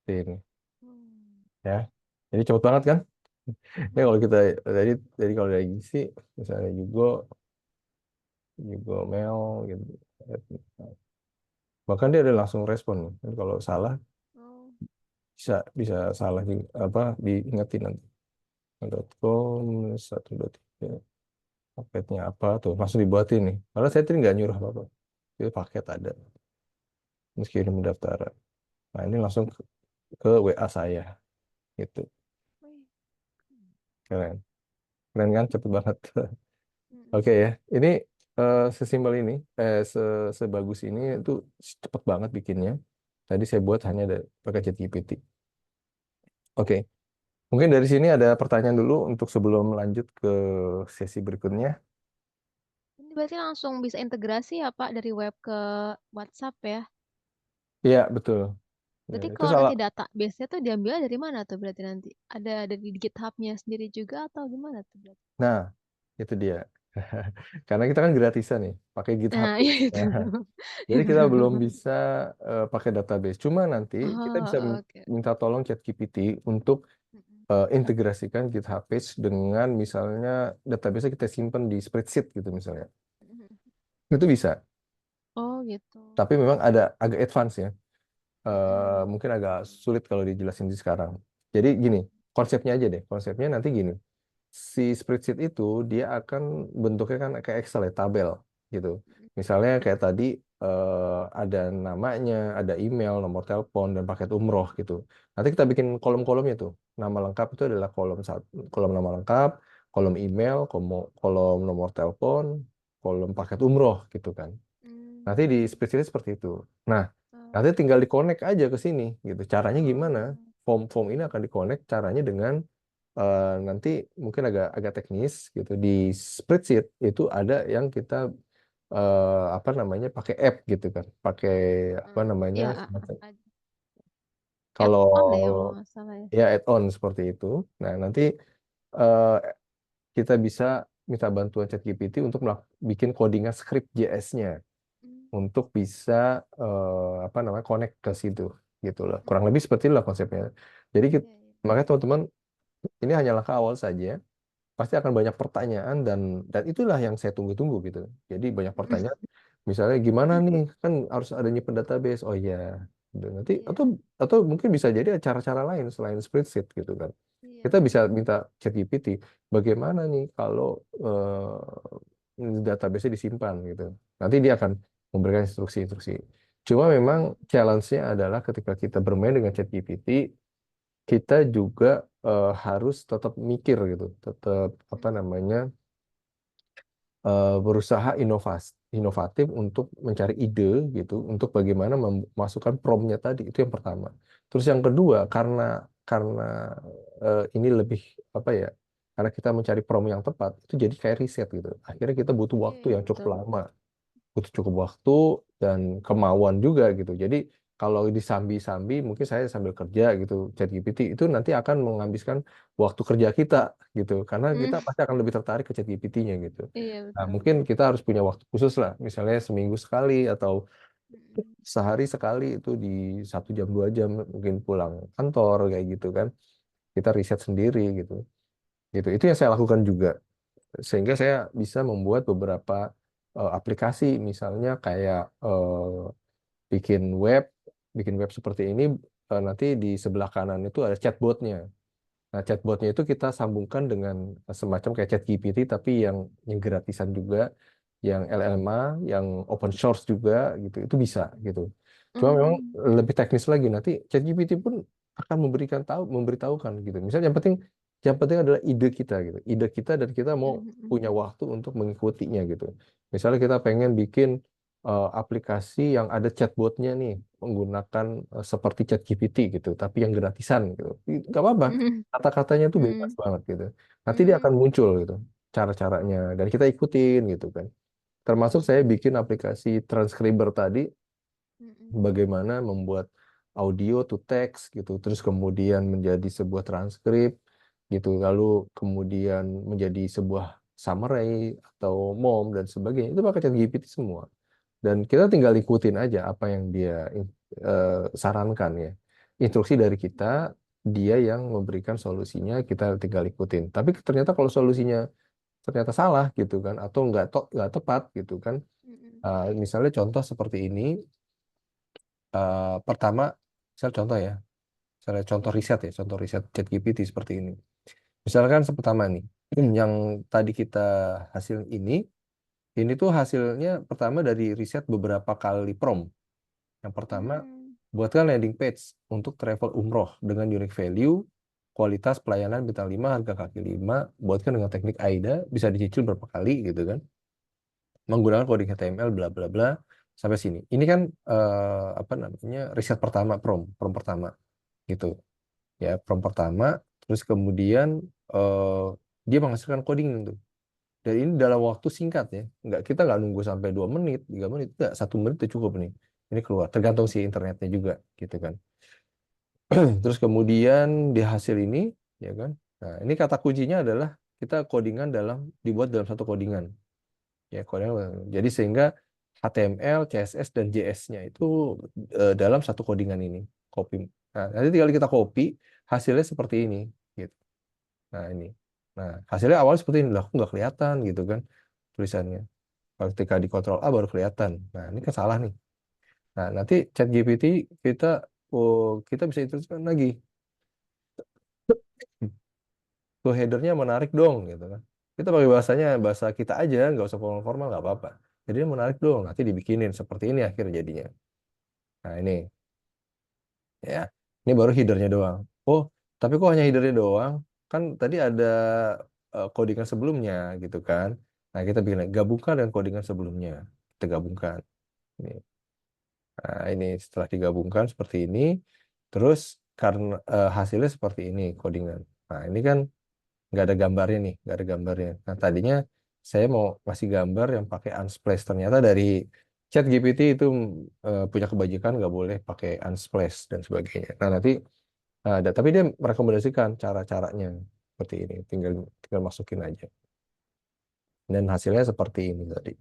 S2: Ini
S1: Hmm.
S2: ya. Jadi cepet banget kan? Ya kalau kita jadi kalau dari sih misalnya Juga Mail gitu. Bahkan dia ada langsung respon. Dan kalau salah
S1: Oh.
S2: bisa salah apa diingetin nanti. .com 1.3 paketnya apa tuh langsung dibuatin nih. Karena saya tadi nggak nyuruh apa-apa. Itu paket ada. Terus kirim pendaftaran. Nah ini langsung ke WA saya gitu.
S1: Wih.
S2: Keren. Keren kan? Cepet banget. Oke
S1: Mm-mm.
S2: ya. Ini sesimpel ini, sebagus ini itu cepet banget bikinnya. Tadi saya buat hanya pakai ChatGPT. Oke. Mungkin dari sini ada pertanyaan dulu untuk sebelum lanjut ke sesi berikutnya.
S1: Ini berarti langsung bisa integrasi ya Pak dari web ke WhatsApp ya?
S2: Iya, betul. Ya,
S1: Berarti
S2: itu
S1: kalau
S2: salah.
S1: nanti data base-nya tuh diambil dari mana tuh berarti nanti? Ada di GitHub-nya sendiri juga atau gimana tuh berarti?
S2: Nah, itu dia. Karena kita kan gratisan nih, pakai GitHub.
S1: Nah, ya itu.
S2: Nah, jadi kita belum bisa pakai database. Cuma nanti kita bisa
S1: Oh, oke.
S2: minta tolong ChatGPT untuk
S1: Mm-mm.
S2: integrasikan GitHub Page dengan misalnya database kita simpan di spreadsheet gitu misalnya.
S1: Mm-mm.
S2: Itu bisa.
S1: Oh gitu.
S2: Tapi memang ada agak advance ya.
S1: Mm-mm.
S2: Mungkin agak sulit kalau dijelasin di sekarang. Jadi gini, konsepnya aja deh. Konsepnya nanti gini. Si spreadsheet itu dia akan bentuknya kan kayak Excel ya, tabel gitu. Misalnya kayak tadi ada namanya, ada email, nomor telepon dan paket umroh gitu. Nanti kita bikin kolom-kolomnya tuh. Nama lengkap itu adalah kolom satu, kolom nama lengkap, kolom email, kolom nomor telepon, kolom paket umroh gitu kan.
S1: Mm.
S2: Nanti di spreadsheet seperti itu. Nah, Nanti tinggal di-connect aja ke sini gitu. Caranya gimana?
S1: Oh.
S2: Form-form ini akan di-connect caranya dengan nanti mungkin agak agak teknis gitu. Di spreadsheet itu ada yang kita apa namanya pakai app gitu kan. Pakai apa namanya
S1: Ya,
S2: semacam kalau
S1: add-on deh kalau nggak salah ya.
S2: ya add-on seperti itu. Nah, nanti eh, kita bisa minta bantuan ChatGPT untuk bikin codingan script JS-nya untuk bisa apa namanya connect ke situ gitu loh. Kurang lebih seperti itulah konsepnya. Jadi
S1: Iya, iya.
S2: makanya teman-teman ini hanya langkah awal saja. Pasti akan banyak pertanyaan dan itulah yang saya tunggu-tunggu gitu. Jadi banyak pertanyaan. Misalnya gimana nih kan harus ada nyimpen database. Oh iya. Gitu. Nanti
S1: Iya,
S2: atau mungkin bisa jadi cara-cara lain selain spreadsheet gitu kan.
S1: iya
S2: Kita bisa
S1: betul.
S2: minta ChatGPT bagaimana nih kalau database disimpan gitu. Nanti dia akan memberikan instruksi-instruksi. Cuma memang challenge-nya adalah ketika kita bermain dengan ChatGPT, kita juga harus tetap mikir gitu, tetap apa namanya berusaha inovatif untuk mencari ide gitu, untuk bagaimana memasukkan prompt-nya tadi itu yang pertama. Terus yang kedua karena ini lebih apa ya? Karena kita mencari prompt yang tepat itu jadi kayak riset gitu. Akhirnya kita butuh
S1: Iya,
S2: waktu
S1: iya
S2: yang cukup
S1: betul.
S2: lama, butuh cukup waktu dan kemauan juga gitu. Jadi kalau disambi-sambi, mungkin saya sambil kerja gitu, ChatGPT itu nanti akan menghabiskan waktu kerja kita gitu, karena kita pasti akan lebih tertarik ke ChatGPT-nya gitu.
S1: Iya
S2: Nah,
S1: betul.
S2: mungkin kita harus punya waktu khusus lah, misalnya seminggu sekali atau
S1: Mm-mm.
S2: sehari sekali itu di 1 jam 2 jam mungkin pulang kantor kayak gitu kan, kita riset sendiri gitu. Gitu. Itu yang saya lakukan juga, sehingga saya bisa membuat beberapa aplikasi, misalnya kayak bikin web, bikin web seperti ini, nanti di sebelah kanan itu ada chatbotnya. Nah, chatbotnya itu kita sambungkan dengan semacam kayak ChatGPT, tapi yang gratisan juga, yang LLMA, yang open source juga gitu, itu bisa gitu. Cuma memang
S1: Mm.
S2: lebih teknis lagi. Nanti ChatGPT pun akan memberitahukan gitu. Misalnya yang penting adalah ide kita gitu, ide kita dan kita mau
S1: Mm-mm.
S2: punya waktu untuk mengikutinya gitu. Misalnya kita pengen bikin aplikasi yang ada chatbotnya nih, menggunakan seperti ChatGPT gitu, tapi yang gratisan gitu. Nggak apa-apa,
S1: Mm-mm.
S2: kata-katanya tuh bebas
S1: Mm-mm.
S2: banget gitu. Nanti dia akan
S1: Mm-mm.
S2: muncul gitu cara-caranya dan kita ikutin gitu kan. Termasuk saya bikin aplikasi transcriber tadi,
S1: Mm-mm.
S2: bagaimana membuat audio to text gitu, terus kemudian menjadi sebuah transkrip gitu, lalu kemudian menjadi sebuah summary atau MOM dan sebagainya. Itu pakai ChatGPT semua. Dan kita tinggal ikutin aja apa yang dia sarankan ya. Instruksi dari kita, dia yang memberikan solusinya, kita tinggal ikutin. Tapi ternyata kalau solusinya ternyata salah gitu kan, atau nggak tepat gitu kan.
S1: Mm-mm.
S2: Misalnya contoh seperti ini, pertama, misal contoh ya, misalnya contoh riset ChatGPT seperti ini. Misalkan pertama nih, yang tadi kita hasil ini tuh hasilnya pertama dari riset beberapa kali prompt. Yang pertama,
S1: Mm.
S2: buatkan landing page untuk travel umroh dengan unique value, kualitas pelayanan bintang 5, harga kaki 5, buatkan dengan teknik AIDA, bisa dicicil berapa kali gitu kan. Menggunakan coding HTML bla bla bla sampai sini. Ini kan apa namanya? Riset pertama, prompt pertama gitu. Ya, prompt pertama, terus kemudian eh, dia menghasilkan coding itu. Dan ini dalam waktu singkat ya. Kita nggak nunggu sampai 2 menit, 3 menit, enggak, 1 menit itu cukup nih. Ini keluar. Tergantung si internetnya juga, gitu kan. Terus kemudian di hasil ini, ya kan. Nah, ini kata kuncinya adalah kita codingan dibuat dalam satu codingan. Ya, codingan. Jadi sehingga HTML, CSS, dan JS-nya itu dalam satu codingan ini. Copy. Nah, nanti tinggal kita copy, hasilnya seperti ini. Gitu. Nah, ini. Nah, hasilnya awal seperti ini. Lah, kok nggak kelihatan gitu kan tulisannya. Ketika di Ctrl A baru kelihatan. Nah, ini kan salah nih. Nah, nanti ChatGPT kita kita bisa instruksikan lagi. Tuh headernya menarik dong gitu kan. Kita pakai bahasa kita aja, nggak usah formal-formal nggak apa-apa. Jadi menarik dong, nanti dibikinin seperti ini akhir jadinya. Nah, ini ya. Ini baru headernya doang. Oh, tapi kok hanya headernya doang? Kan tadi ada codingan sebelumnya gitu kan. Nah, kita bikin lagi, gabungkan dengan codingan sebelumnya. Kita gabungkan. Ini. Nah, ini setelah digabungkan seperti ini, terus karena hasilnya seperti ini codingan. Nah, ini kan nggak ada gambarnya nih, nggak ada gambarnya. Nah, tadinya saya mau ngasih gambar yang pakai Unsplash. Ternyata dari ChatGPT itu punya kebajikan nggak boleh pakai Unsplash dan sebagainya. Nah, nanti ada, tapi dia merekomendasikan cara-caranya seperti ini. Tinggal tinggal masukin aja. Dan hasilnya seperti ini tadi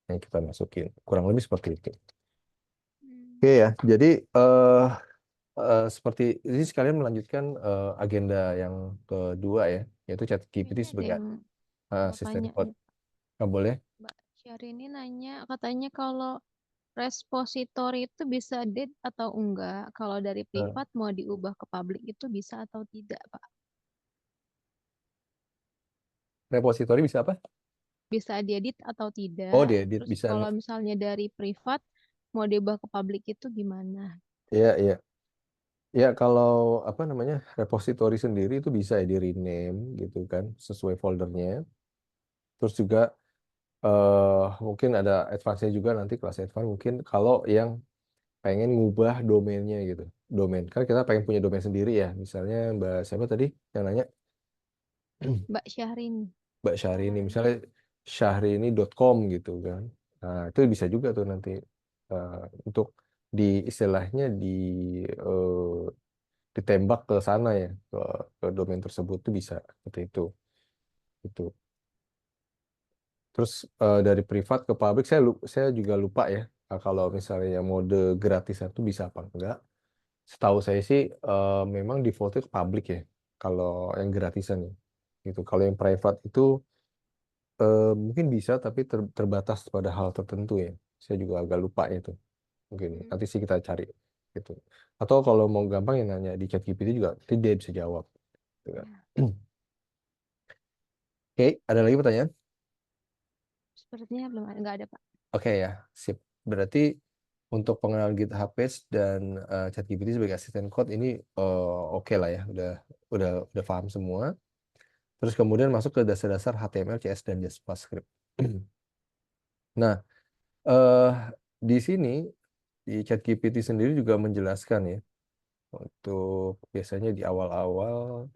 S2: yang kita masukin. Kurang lebih seperti itu. Oke
S1: Hmm.
S2: ya, jadi seperti ini sekalian melanjutkan agenda yang kedua ya, yaitu ChatGPT
S1: Ini ada
S2: sebagai
S1: yang mau
S2: asisten
S1: tanya
S2: code.
S1: nih,
S2: Nggak boleh?
S1: Mbak Syahrini nanya katanya kalau repository itu bisa dead atau enggak? Kalau dari
S2: Eh,
S1: privat mau diubah ke publik itu bisa atau tidak, Pak?
S2: repository bisa apa?
S1: Bisa diedit atau
S2: Oh,
S1: tidak?
S2: diedit
S1: Terus
S2: bisa
S1: kalau
S2: nih.
S1: misalnya dari privat mau diubah ke publik itu gimana?
S2: Iya, iya. Ya, kalau apa namanya repository sendiri itu bisa ya di rename gitu kan, sesuai foldernya. Terus juga mungkin ada advance-nya juga nanti kelas advance mungkin kalau yang pengen ngubah domainnya gitu. Domain. Kan kita pengen punya domain sendiri ya. Misalnya Mbak siapa tadi yang nanya?
S1: Mbak Syahrini.
S2: Mbak Syahrini.
S1: Syahrini.
S2: Misalnya syahrini.com gitu kan. Nah, itu bisa juga tuh nanti eh, untuk di istilahnya eh, ditembak ke sana ya, ke domain tersebut tuh bisa seperti itu. Itu. Terus dari privat ke publik saya juga lupa ya. Kalau misalnya yang mode gratisan itu bisa apa enggak? Setahu saya sih memang defaultnya ke publik ya. Kalau yang gratisan ya. Gitu. Kalau yang private itu mungkin bisa tapi terbatas pada hal tertentu ya. Saya juga agak lupa ya itu. Mungkin
S1: Hmm.
S2: nanti sih kita cari gitu. Atau kalau mau gampang ya nanya di ChatGPT juga, nanti dia bisa jawab. Gitu kan.
S1: Ya,
S2: Oke, ada lagi pertanyaan?
S1: sepertinya belum ada, nggak ada, Pak.
S2: Oke ya, sip. Berarti untuk pengenalan GitHub Page dan ChatGPT sebagai asisten code ini oke lah ya, udah paham semua. Terus kemudian masuk ke dasar-dasar HTML, CSS dan JavaScript. Nah, eh di sini di ChatGPT sendiri juga menjelaskan ya untuk biasanya di awal-awal.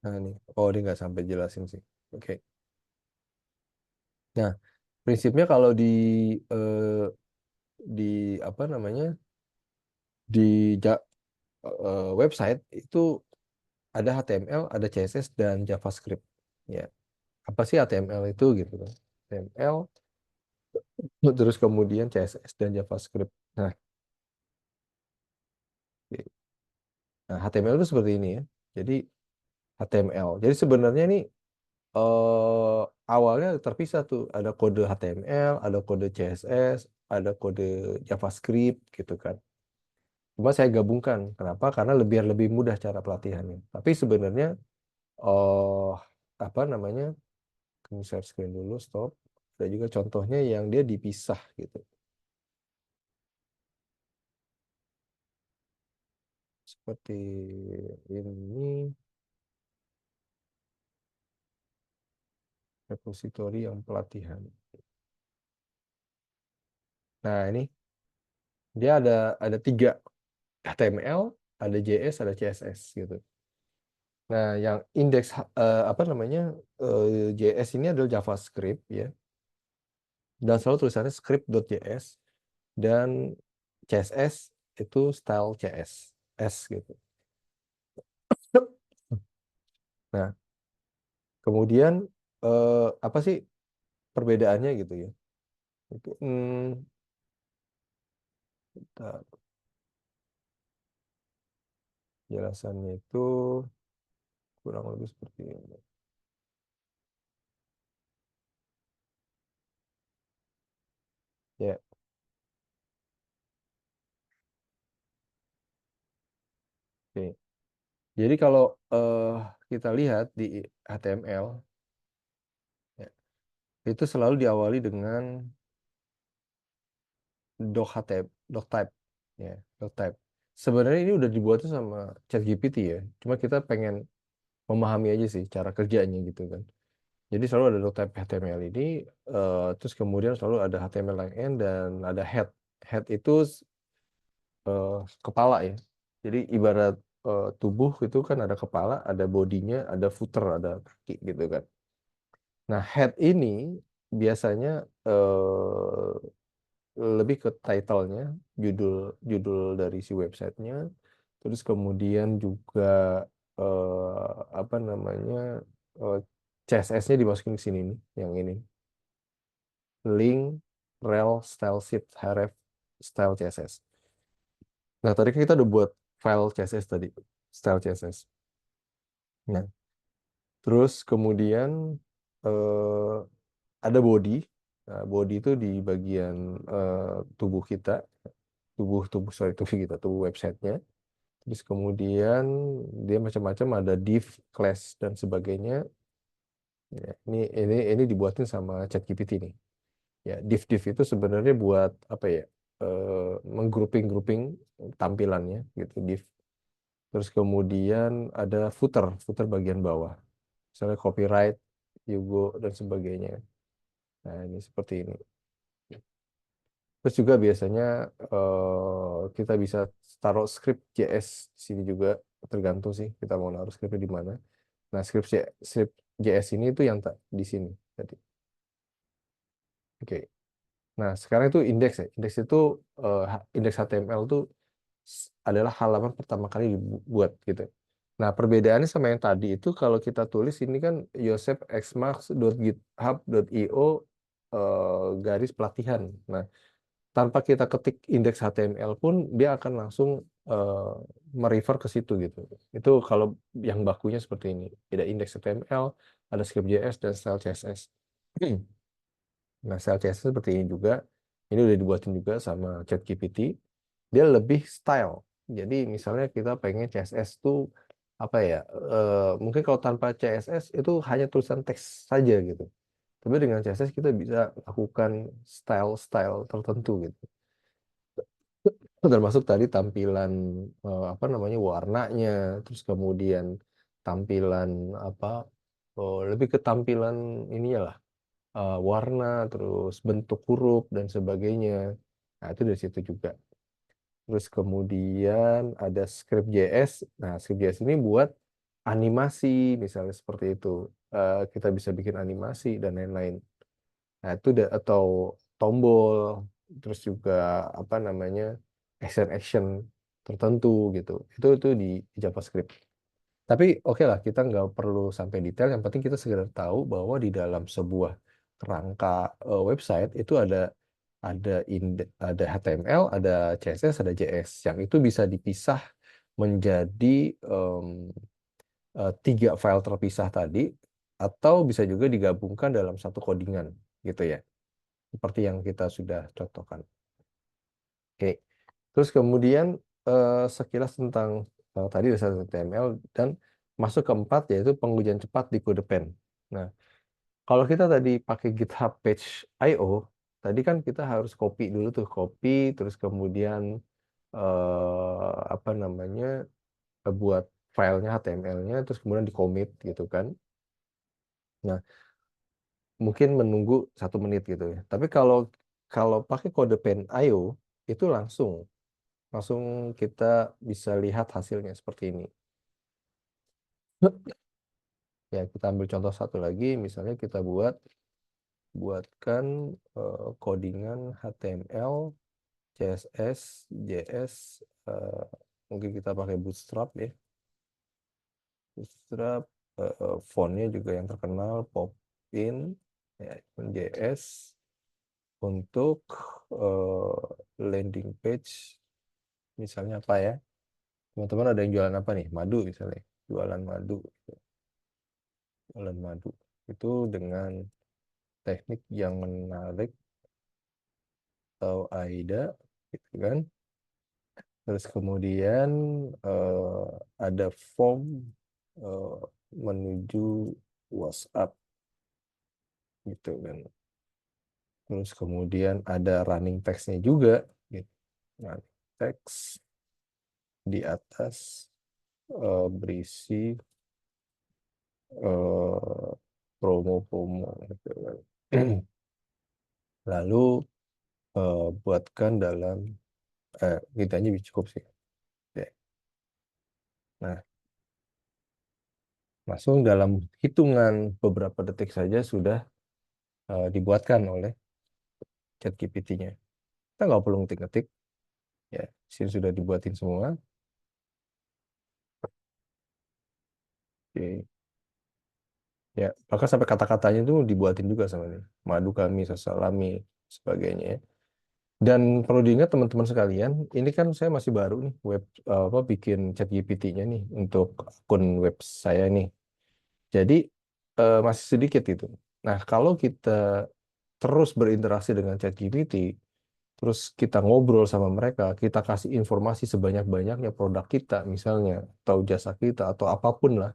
S2: Nah nih, oh dia nggak sampai jelasin sih. Oke. Nah, prinsipnya kalau eh, di apa namanya di website itu ada HTML, ada CSS dan JavaScript. Ya, apa sih HTML itu gitu kan? HTML, terus kemudian CSS dan JavaScript. Nah, HTML itu seperti ini ya. Jadi HTML. Jadi sebenarnya ini eh, awalnya terpisah tuh. Ada kode HTML, ada kode CSS, ada kode JavaScript gitu kan. Cuma saya gabungkan. Kenapa? Karena lebih mudah cara pelatihannya. Tapi sebenarnya oh apa namanya? Kami share screen dulu, stop. Ada juga contohnya yang dia dipisah gitu. Seperti ini, repository yang pelatihan. Nah, ini dia ada tiga HTML, ada JS, ada CSS gitu. Nah, yang indeks apa namanya JS ini adalah JavaScript ya, dan selalu tulisannya script.js dan CSS itu style CSS gitu. Nah, kemudian apa sih perbedaannya gitu ya? Itu, bentar, jelasannya itu kurang lebih seperti ini. Ya, oke. Jadi kalau eh, kita lihat di HTML, ya, itu selalu diawali dengan doc type, ya, doc type. Sebenarnya ini udah dibuatnya sama ChatGPT ya. Cuma kita pengen memahami aja sih cara kerjanya gitu kan. Jadi selalu ada type HTML ini, terus kemudian selalu ada HTML yang end dan ada head. Head itu kepala ya. Jadi ibarat tubuh itu kan ada kepala, ada bodinya, ada footer, ada kaki gitu kan. Nah, head ini biasanya lebih ke title-nya, judul dari si websitenya, terus kemudian juga apa namanya eh, CSS-nya dimasukin ke sini nih, yang ini, link, rel, style sheet, href, style CSS. Nah, tadi kan kita udah buat file CSS tadi, style CSS. Nah, terus kemudian eh, ada body. Nah, body itu di bagian tubuh kita, tubuh kita, tubuh websitenya. Terus kemudian dia macam-macam, ada div, class dan sebagainya. Ya, ini dibuatin sama ChatGPT nih. Ya, div itu sebenarnya buat apa ya? Menggrouping tampilannya gitu, div. Terus kemudian ada footer bagian bawah. Misalnya copyright, logo dan sebagainya. Nah, ini seperti ini. Terus juga biasanya kita bisa taruh script JS di sini juga, tergantung sih kita mau naruh scriptnya di mana. Nah, script JS ini itu yang di sini tadi. Oke. Nah, sekarang itu indeks ya. Indeks itu indeks HTML itu adalah halaman pertama kali dibuat gitu. Nah, perbedaannya sama yang tadi itu, kalau kita tulis ini kan yosefxmarks.github.io garis pelatihan. Nah, tanpa kita ketik indeks HTML pun dia akan langsung eh, merefer ke situ gitu. Itu kalau yang bakunya seperti ini. Ada indeks HTML, ada script JS dan style CSS. Nah, style CSS seperti ini juga. Ini udah dibuatin juga sama ChatGPT. Dia lebih style. Jadi misalnya kita pengen CSS tuh apa ya? Mungkin kalau tanpa CSS itu hanya tulisan teks saja gitu. Tapi dengan CSS kita bisa lakukan style-style tertentu gitu. Termasuk tadi tampilan apa namanya, warnanya, terus kemudian tampilan apa, lebih ke tampilan ininya lah, warna, terus bentuk huruf dan sebagainya. Nah, itu dari situ juga. Terus kemudian ada script JS. Nah, script JS ini buat animasi misalnya seperti itu. Kita bisa bikin animasi dan lain-lain. Nah, itu atau tombol, terus juga apa namanya, action tertentu gitu. Itu di JavaScript. Tapi oke lah, kita nggak perlu sampai detail. Yang penting kita segera tahu bahwa di dalam sebuah kerangka website itu ada HTML, ada CSS, ada JS. Yang itu bisa dipisah menjadi em, 3 file terpisah tadi, atau bisa juga digabungkan dalam satu codingan gitu ya, seperti yang kita sudah contohkan. Oke, terus kemudian sekilas tentang tadi dasar HTML, dan masuk keempat yaitu pengujian cepat di CodePen. Nah, kalau kita tadi pakai GitHub Page.io, tadi kan kita harus copy dulu tuh, copy, terus kemudian apa namanya, buat filenya HTML-nya, terus kemudian di commit gitu kan. Nah, mungkin menunggu 1 menit gitu ya. Tapi kalau kalau pakai CodePen.io itu langsung langsung kita bisa lihat hasilnya seperti ini. Ya, kita ambil contoh satu lagi, misalnya kita buatkan codingan HTML, CSS, JS, eh, mungkin kita pakai Bootstrap ya. Bootstrap, fontnya juga yang terkenal, Popin, ya, JS, untuk landing page, misalnya apa ya? Teman-teman ada yang jualan apa nih? Madu misalnya, jualan madu, jualan madu. Itu dengan teknik yang menarik atau AIDA, gitu kan. Terus kemudian ada form eh, menuju WhatsApp, gitu kan. Terus kemudian ada running text-nya juga, gitu. Running text di atas berisi promo-promo gitu kan. Lalu buatkan dalam kita aja cukup sih. Ya. Nah, langsung dalam hitungan beberapa detik saja sudah dibuatkan oleh ChatGPT-nya. Kita nggak perlu ngetik-ngetik, ya, sini sudah dibuatin semua. Oke. Ya, bahkan sampai kata-katanya itu dibuatin juga sama ini. Madu kami, sasalami, sebagainya, ya. Dan perlu diingat teman-teman sekalian, ini kan saya masih baru nih apa bikin ChatGPT-nya nih untuk akun web saya nih. Jadi masih sedikit itu. Nah, kalau kita terus berinteraksi dengan ChatGPT, terus kita ngobrol sama mereka, kita kasih informasi sebanyak-banyaknya produk kita misalnya, atau jasa kita, atau apapun lah,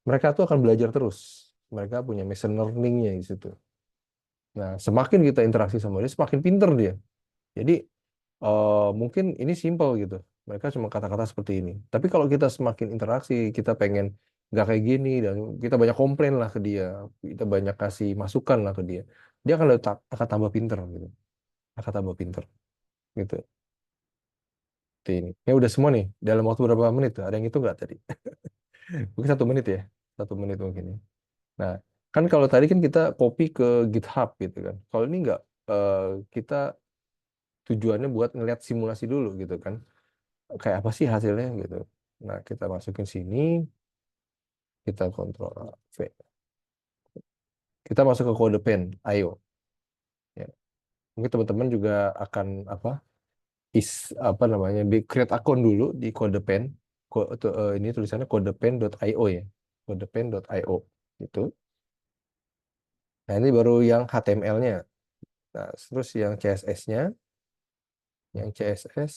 S2: mereka tuh akan belajar terus. Mereka punya machine learning-nya di situ. Nah, semakin kita interaksi sama dia, semakin pinter dia. Jadi, mungkin ini simple gitu. Mereka cuma kata-kata seperti ini. Tapi kalau kita semakin interaksi, kita pengen nggak kayak gini, dan kita banyak komplain lah ke dia, kita banyak kasih masukan lah ke dia, dia akan tambah pinter gitu. Akan tambah pinter gitu. Seperti ini. Ya udah semua nih. Dalam waktu berapa menit tuh? Ada yang itu nggak tadi? Mungkin 1 menit ya. 1 menit mungkin ya. Nah, kan kalau tadi kan kita copy ke GitHub gitu kan. Kalau ini nggak, eh, kita tujuannya buat ngeliat simulasi dulu gitu kan. Kayak apa sih hasilnya gitu. Nah, kita masukin sini, kita kontrol V. Kita masuk ke kode pen, ayo. Ya. Mungkin teman-teman juga akan apa? Apa namanya? Create akun dulu di kode pen. Ini tulisannya codepen.io ya. Codepen.io gitu. Nah, ini baru yang HTML-nya. Nah, terus yang CSS-nya, yang CSS,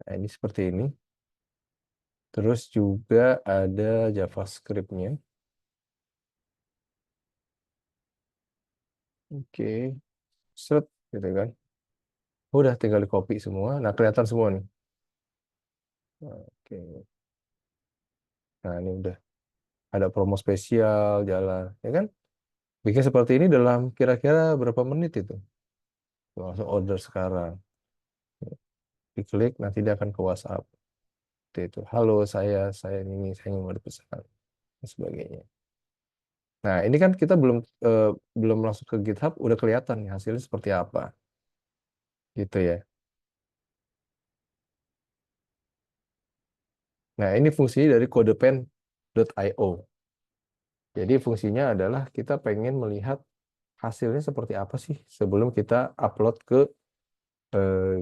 S2: nah ini seperti ini. Terus juga ada JavaScript-nya. Oke, set gitu kan. Udah tinggal di copy semua. Nah, kelihatan semua nih. Oke. Nah, ini udah ada promo spesial jalan, ya kan? Bikin seperti ini dalam kira-kira berapa menit itu? Langsung order sekarang. Diklik, nanti dia akan ke WhatsApp. Itu. Halo, saya ingin berpesan dan sebagainya. Nah, ini kan kita belum langsung ke GitHub, udah kelihatan nih hasilnya seperti apa, gitu ya. Nah, ini fungsi dari codepen.io. Jadi fungsinya adalah kita pengen melihat hasilnya seperti apa sih sebelum kita upload ke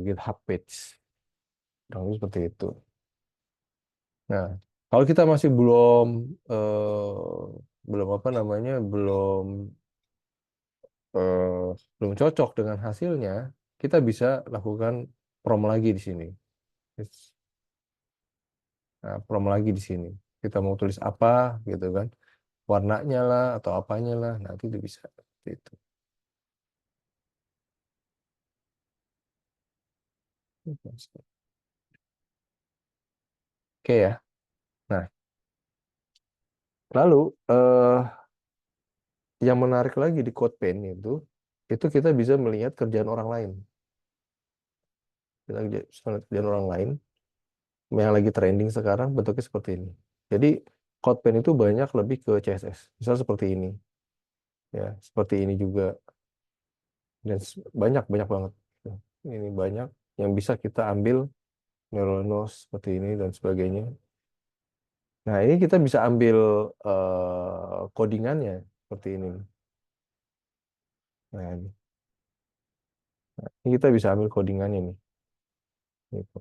S2: GitHub page. Kurang lebih seperti itu. Nah, kalau kita masih belum apa namanya, eh, belum cocok dengan hasilnya, kita bisa lakukan prom lagi di sini. Nah, prom lagi di sini. Kita mau tulis apa gitu kan, warnanya lah atau apanya lah, nanti itu bisa seperti itu. Oke ya. Nah, lalu yang menarik lagi di CodePen itu kita bisa melihat kerjaan orang lain. Kita bisa melihat kerjaan orang lain yang lagi trending sekarang bentuknya seperti ini. Jadi CodePen itu banyak lebih ke CSS. Misal seperti ini, ya, seperti ini juga, dan banyak banyak banget. Ini banyak yang bisa kita ambil neural nose seperti ini dan sebagainya. Nah, ini kita bisa ambil codingannya seperti ini. Nah, ini kita bisa ambil codingannya nih. Gitu.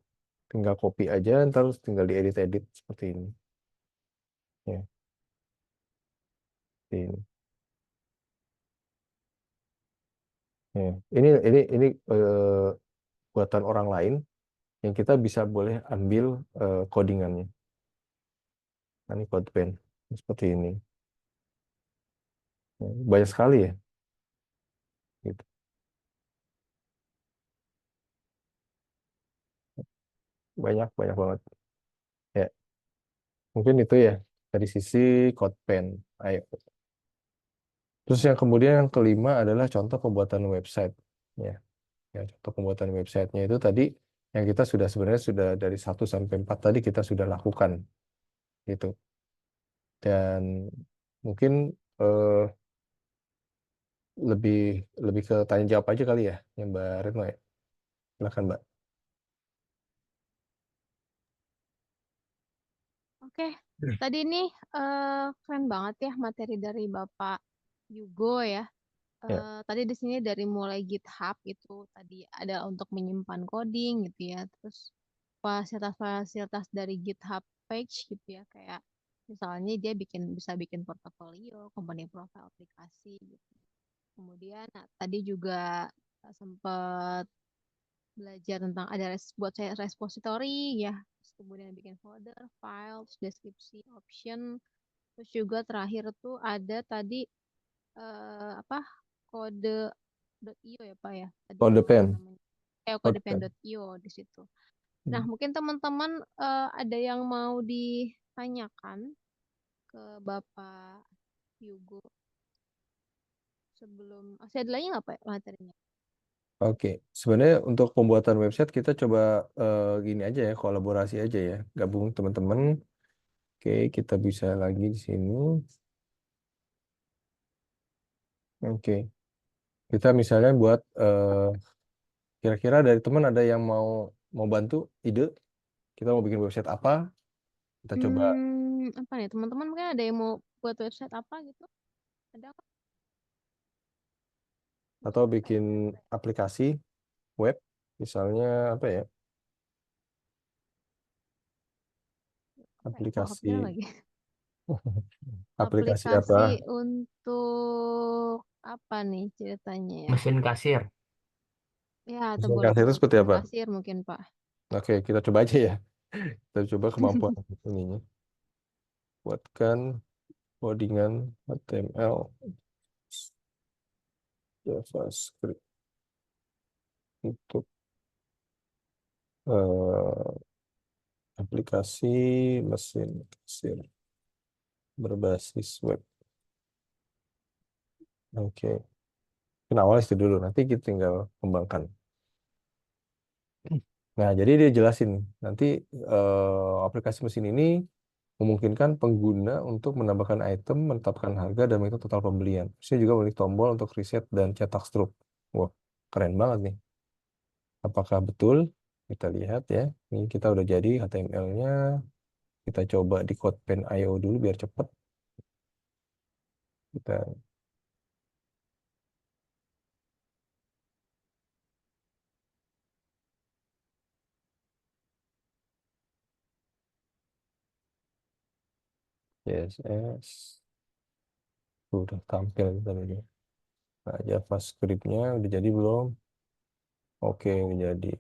S2: Tinggal copy aja, terus tinggal diedit-edit seperti ini. Ya, seperti ini. Ya. Ini buatan orang lain yang kita bisa boleh ambil codingannya. Nah, ini code pen seperti ini. Ya, banyak sekali ya, gitu. Banyak banyak banget. Ya. Mungkin itu ya dari sisi CodePen. Ayo. Terus yang kemudian yang kelima adalah contoh pembuatan website. Ya, ya contoh pembuatan websitenya itu tadi yang kita sudah sebenarnya sudah dari 1 sampai 4 tadi kita sudah lakukan gitu. Dan mungkin eh, lebih lebih ke tanya jawab aja kali ya, yang Mbak Retno ya. Silakan Mbak.
S1: Oke, tadi nih keren banget ya materi dari Bapak Yugo ya.
S2: Ya,
S1: Tadi di sini dari mulai GitHub itu tadi ada untuk menyimpan coding gitu ya. Terus fasilitas-fasilitas dari GitHub page gitu ya, kayak misalnya dia bisa bikin portofolio, company profile aplikasi gitu. Kemudian tadi juga sempat belajar tentang ada buat saya repository ya. Terus kemudian bikin folder, files, deskripsi, option. Terus juga terakhir tuh ada tadi apa, kode.io ya Pak ya. Tadi lupa
S2: CodePen.
S1: namanya.
S2: CodePen.
S1: Kode.io di situ. Nah, mungkin teman-teman ada yang mau ditanyakan ke Bapak Yugo sebelum masih ada lagi nggak Pak materinya?
S2: Oke, sebenarnya untuk pembuatan website kita coba gini aja ya, kolaborasi aja ya, gabung teman-teman. Oke, kita bisa lagi di sini. Oke, kita misalnya buat kira-kira dari teman ada yang mau bantu ide, kita mau bikin website apa, kita coba
S1: Apa nih teman-teman, mungkin ada yang mau buat website apa gitu? Ada nggak?
S2: atau
S1: Buat
S2: bikin
S1: website apa ya?
S2: aplikasi web, misalnya apa ya,
S1: Apa ya? Kok
S2: aplikasi
S1: kepikiran lagi?
S2: aplikasi apa?
S1: Aplikasi untuk apa nih ceritanya ya?
S3: Mesin kasir.
S1: Ya, atau
S2: Mesin
S1: boleh
S2: kasir itu
S1: buat
S2: seperti
S1: mesin
S2: apa?
S1: kasir mungkin Pak.
S2: Oke, kita coba aja ya. Kita coba kemampuan ininya. Buatkan codingan HTML, JavaScript untuk eh, aplikasi mesin kasir berbasis web. Oke, Mungkin awalnya itu dulu. Nanti kita tinggal kembangkan. Nah, jadi dia jelasin nanti aplikasi mesin ini memungkinkan pengguna untuk menambahkan item, menetapkan harga, dan menghitung total pembelian. Saya juga memiliki tombol untuk riset dan cetak struk. Wah, keren banget nih. Apakah betul? Kita lihat ya. Ini kita udah jadi HTML-nya. Kita coba di CodePen.io dulu biar cepat. Kita CSS udah tampil tadi. Nah, JavaScript-nya udah jadi belum? Oke, udah jadi.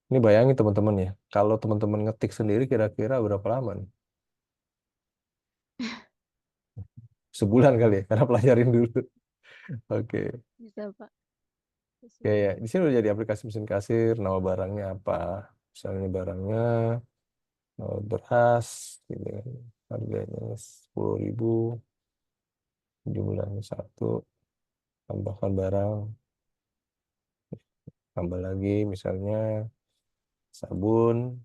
S2: Ini bayangin teman-teman ya, kalau teman-teman ngetik sendiri kira-kira berapa lama nih? Sebulan kali ya, karena pelajarin dulu. Oke,
S1: Bisa Pak.
S2: kayak
S1: Sebulan.
S2: di sini udah jadi aplikasi mesin kasir, nama barangnya apa? Misalnya barangnya beras, gitu kan. Harganya 10.000, jumlahnya satu, tambahkan barang, tambah lagi misalnya sabun,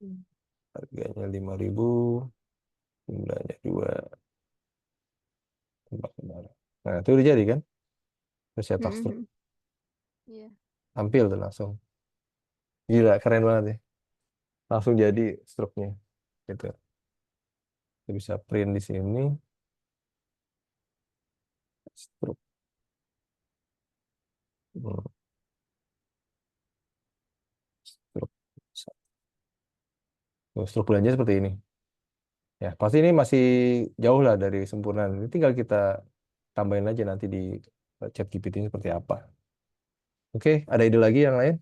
S1: Hmm.
S2: harganya 5.000, jumlahnya dua, tambahkan barang. Nah, itu udah jadi kan? Terus cetak struk,
S1: Mhm. Iya.
S2: tampil tuh langsung. Gila, keren banget ya. Langsung jadi struknya. Gitu. Kita bisa print di sini, struk. Hmm, struk. Tuh, struk belanja seperti ini. Ya, pasti ini masih jauh lah dari sempurna. Ini tinggal kita tambahin aja nanti di chat GPT ini seperti apa. Oke, ada ide lagi yang lain?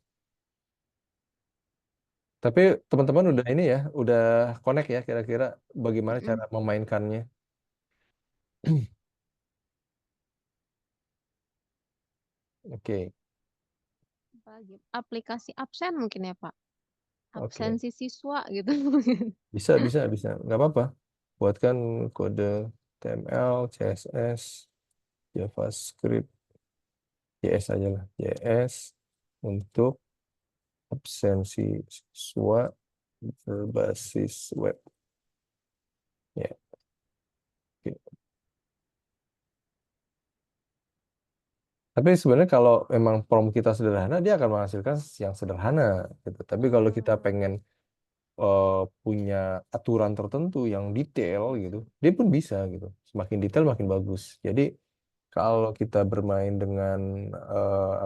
S2: Tapi teman-teman udah
S1: Oke.
S2: ini ya, udah connect ya kira-kira bagaimana cara
S1: Mm-mm.
S2: memainkannya. Oke,
S1: Apa lagi? Aplikasi absen mungkin ya Pak.
S2: Oke.
S1: absensi siswa gitu.
S2: Bisa, nggak apa-apa. Buatkan kode HTML, CSS, JavaScript, JS aja lah, JS untuk absensi siswa berbasis web. Ya, oke. Tapi sebenarnya kalau memang prompt kita sederhana, dia akan menghasilkan yang sederhana gitu. Tapi kalau kita
S1: Hmm.
S2: pengen punya aturan tertentu yang detail gitu, dia pun bisa gitu. Semakin detail makin bagus. Jadi kalau kita bermain dengan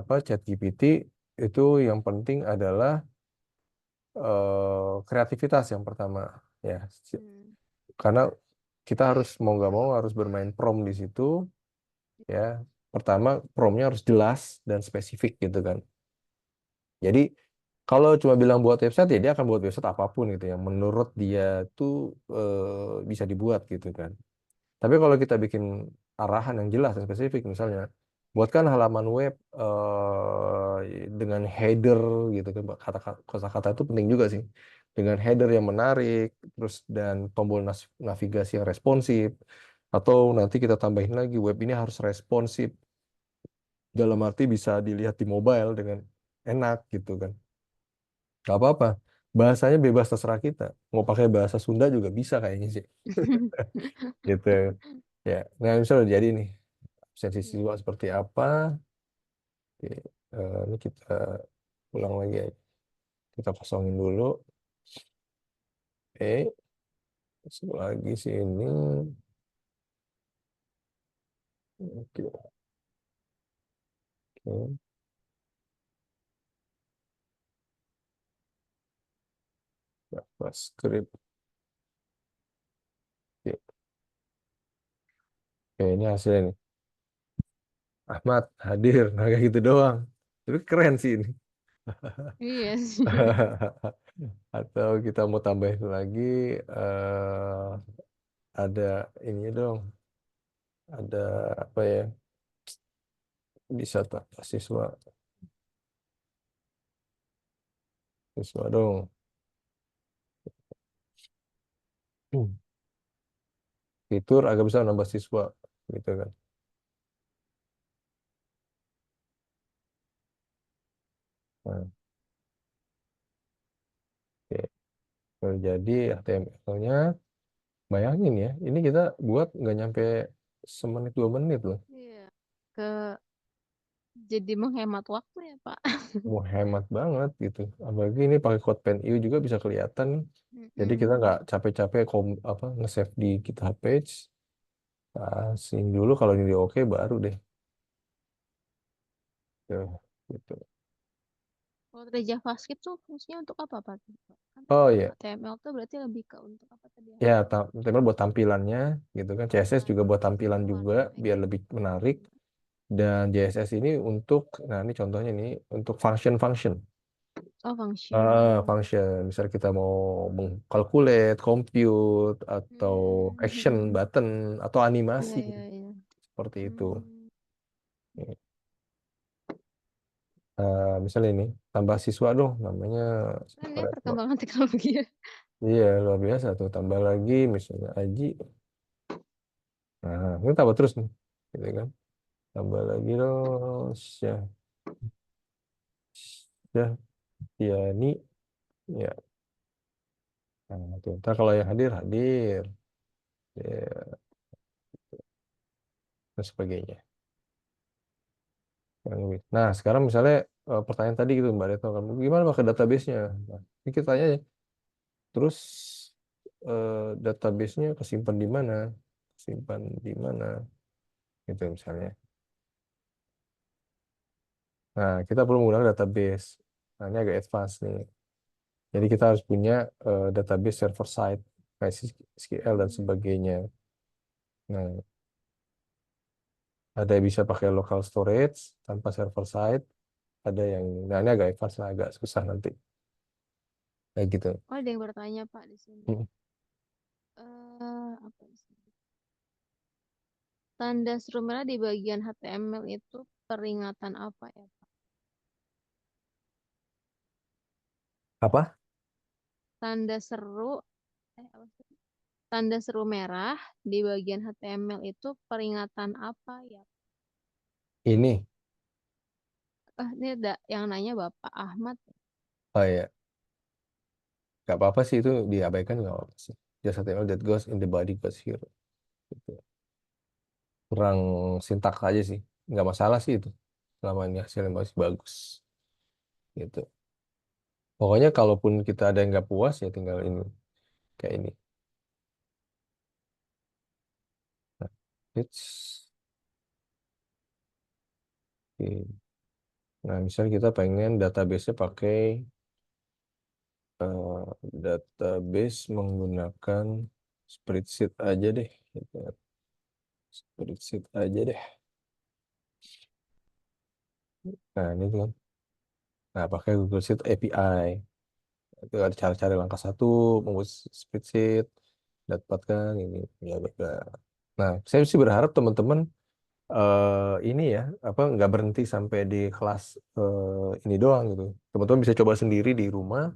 S2: ChatGPT, itu yang penting adalah kreativitas yang pertama ya.
S1: Hmm.
S2: Karena kita harus mau nggak mau harus bermain prompt di situ ya. Pertama promptnya harus jelas dan spesifik gitu kan. Jadi kalau cuma bilang buat website ya dia akan buat website apapun gitu yang menurut dia tuh bisa dibuat gitu kan. Tapi kalau kita bikin arahan yang jelas dan spesifik, misalnya buatkan halaman web dengan header gitu kan, kata-kata itu penting juga sih. Dengan header yang menarik, terus dan tombol navigasi yang responsif, atau nanti kita tambahin lagi web ini harus responsif dalam arti bisa dilihat di mobile dengan enak gitu kan. Gak apa-apa, bahasanya bebas terserah kita. Mau pakai bahasa Sunda juga bisa kayaknya sih, gitu. Ya, nah misalnya jadi nih absensi
S1: Iya.
S2: siswa seperti apa. Oke, ini kita ulang lagi ya. Kita kosongin dulu. Oke, masuk lagi sini. Oke, oke. JavaScript. Oke, oke, ini hasilnya nih. Ahmad hadir, nah kayak gitu doang. Tapi keren sih ini.
S1: Iya sih.
S2: Atau kita mau tambahin lagi, ada ini dong. Ada apa ya? Bisa tak siswa dong. Fitur agak bisa nambah siswa gitu kan. Nah, oke. Jadi HTML-nya, bayangin ya, ini kita buat nggak nyampe semenit 2 menit loh.
S1: Iya. Ke jadi menghemat waktu ya, Pak.
S2: Mau hemat banget gitu. Apalagi ini pakai CodePen.io juga bisa kelihatan. Jadi kita
S1: Mm-mm.
S2: nggak capek-capek nge-save di GitHub page. Kasih dulu kalau ini oke baru deh. Tuh, gitu.
S1: Kalau dari JavaScript tuh fungsinya untuk apa, Pak? Kan tadi
S2: Oh
S1: kalau
S2: iya,
S1: HTML tuh berarti lebih ke untuk apa tadi ya?
S2: ya HTML buat tampilannya gitu kan. CSS juga buat tampilan juga
S1: Warna ya.
S2: biar lebih menarik. Dan JSS ini untuk, nah ini contohnya nih, untuk function-function.
S1: Oh, function.
S2: Function, misalnya kita mau mengkalkulate, compute, atau action
S1: Hmm.
S2: button, atau
S1: Iya,
S2: animasi,
S1: iya, iya.
S2: seperti itu.
S1: Hmm.
S2: Misalnya ini, tambah siswa dong, namanya
S1: Kan
S2: siswa
S1: ya
S2: Retno.
S1: perkembangan teknologi ya.
S2: Iya, luar biasa tuh, tambah lagi, misalnya Aji. Nah, ini tambah terus nih, gitu kan. Tambah lagi dong, ya, ini, ya. Nah, tuh. Ntar kalau yang hadir, hadir. Ya, dan sebagainya. Nah, sekarang misalnya pertanyaan tadi gitu Mbak Retno kan, gimana pakai database-nya? Nah, ini kita tanya aja. Terus database-nya kesimpan di mana? Simpan di mana? Gitu misalnya. Nah, kita perlu menggunakan database. Nah, ini agak advance nih. Jadi kita harus punya database server side, kayak SQL dan
S1: Hmm.
S2: sebagainya. Nah, ada yang bisa pakai local storage tanpa server side, ada yang, nah ini agak advance lah, agak susah nanti. Kayak gitu.
S1: Oh, ada yang bertanya, Pak, di sini.
S2: Hmm.
S1: Apa sih? Tanda seru merah di bagian HTML itu peringatan apa ya, Pak?
S2: Apa?
S1: tanda seru, apa sih? Tanda seru merah di bagian HTML itu peringatan apa ya?
S2: Ini,
S1: Ini ada yang nanya Bapak Ahmad.
S2: oh ya, nggak apa-apa sih itu diabaikan nggak apa-apa sih. Just HTML that goes in the body goes here. Gitu. Kurang sintak aja sih, nggak masalah sih itu. Selama ini hasilnya masih bagus. Gitu. Pokoknya kalaupun kita ada yang nggak puas ya tinggal ini kayak ini. Nah, it's oke. Nah, misalnya kita pengen database-nya pakai eh, database menggunakan spreadsheet aja deh. Gitu. Spreadsheet aja deh. Nah, ini kan. Nah, pakai Google Sheet API. Itu ada cara-cara langkah satu, membuat spreadsheet, dapatkan ini, bla bla bla. Nah, saya sih berharap teman-teman ini ya, apa nggak berhenti sampai di kelas ini doang gitu. Teman-teman bisa coba sendiri di rumah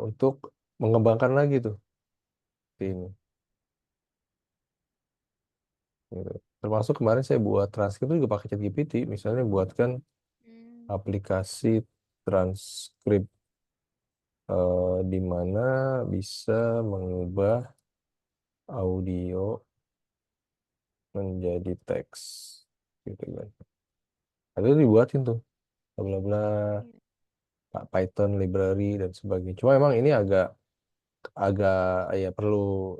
S2: untuk mengembangkan lagi tuh ini. Gitu. Termasuk kemarin saya buat transkrip itu juga pakai ChatGPT, misalnya buatkan
S1: Hmm.
S2: aplikasi transkrip di mana bisa mengubah audio menjadi teks gitu kan. Itu dibuatin tuh bla bla
S1: Iya.
S2: Python library dan sebagainya. Cuma emang ini agak agak ya perlu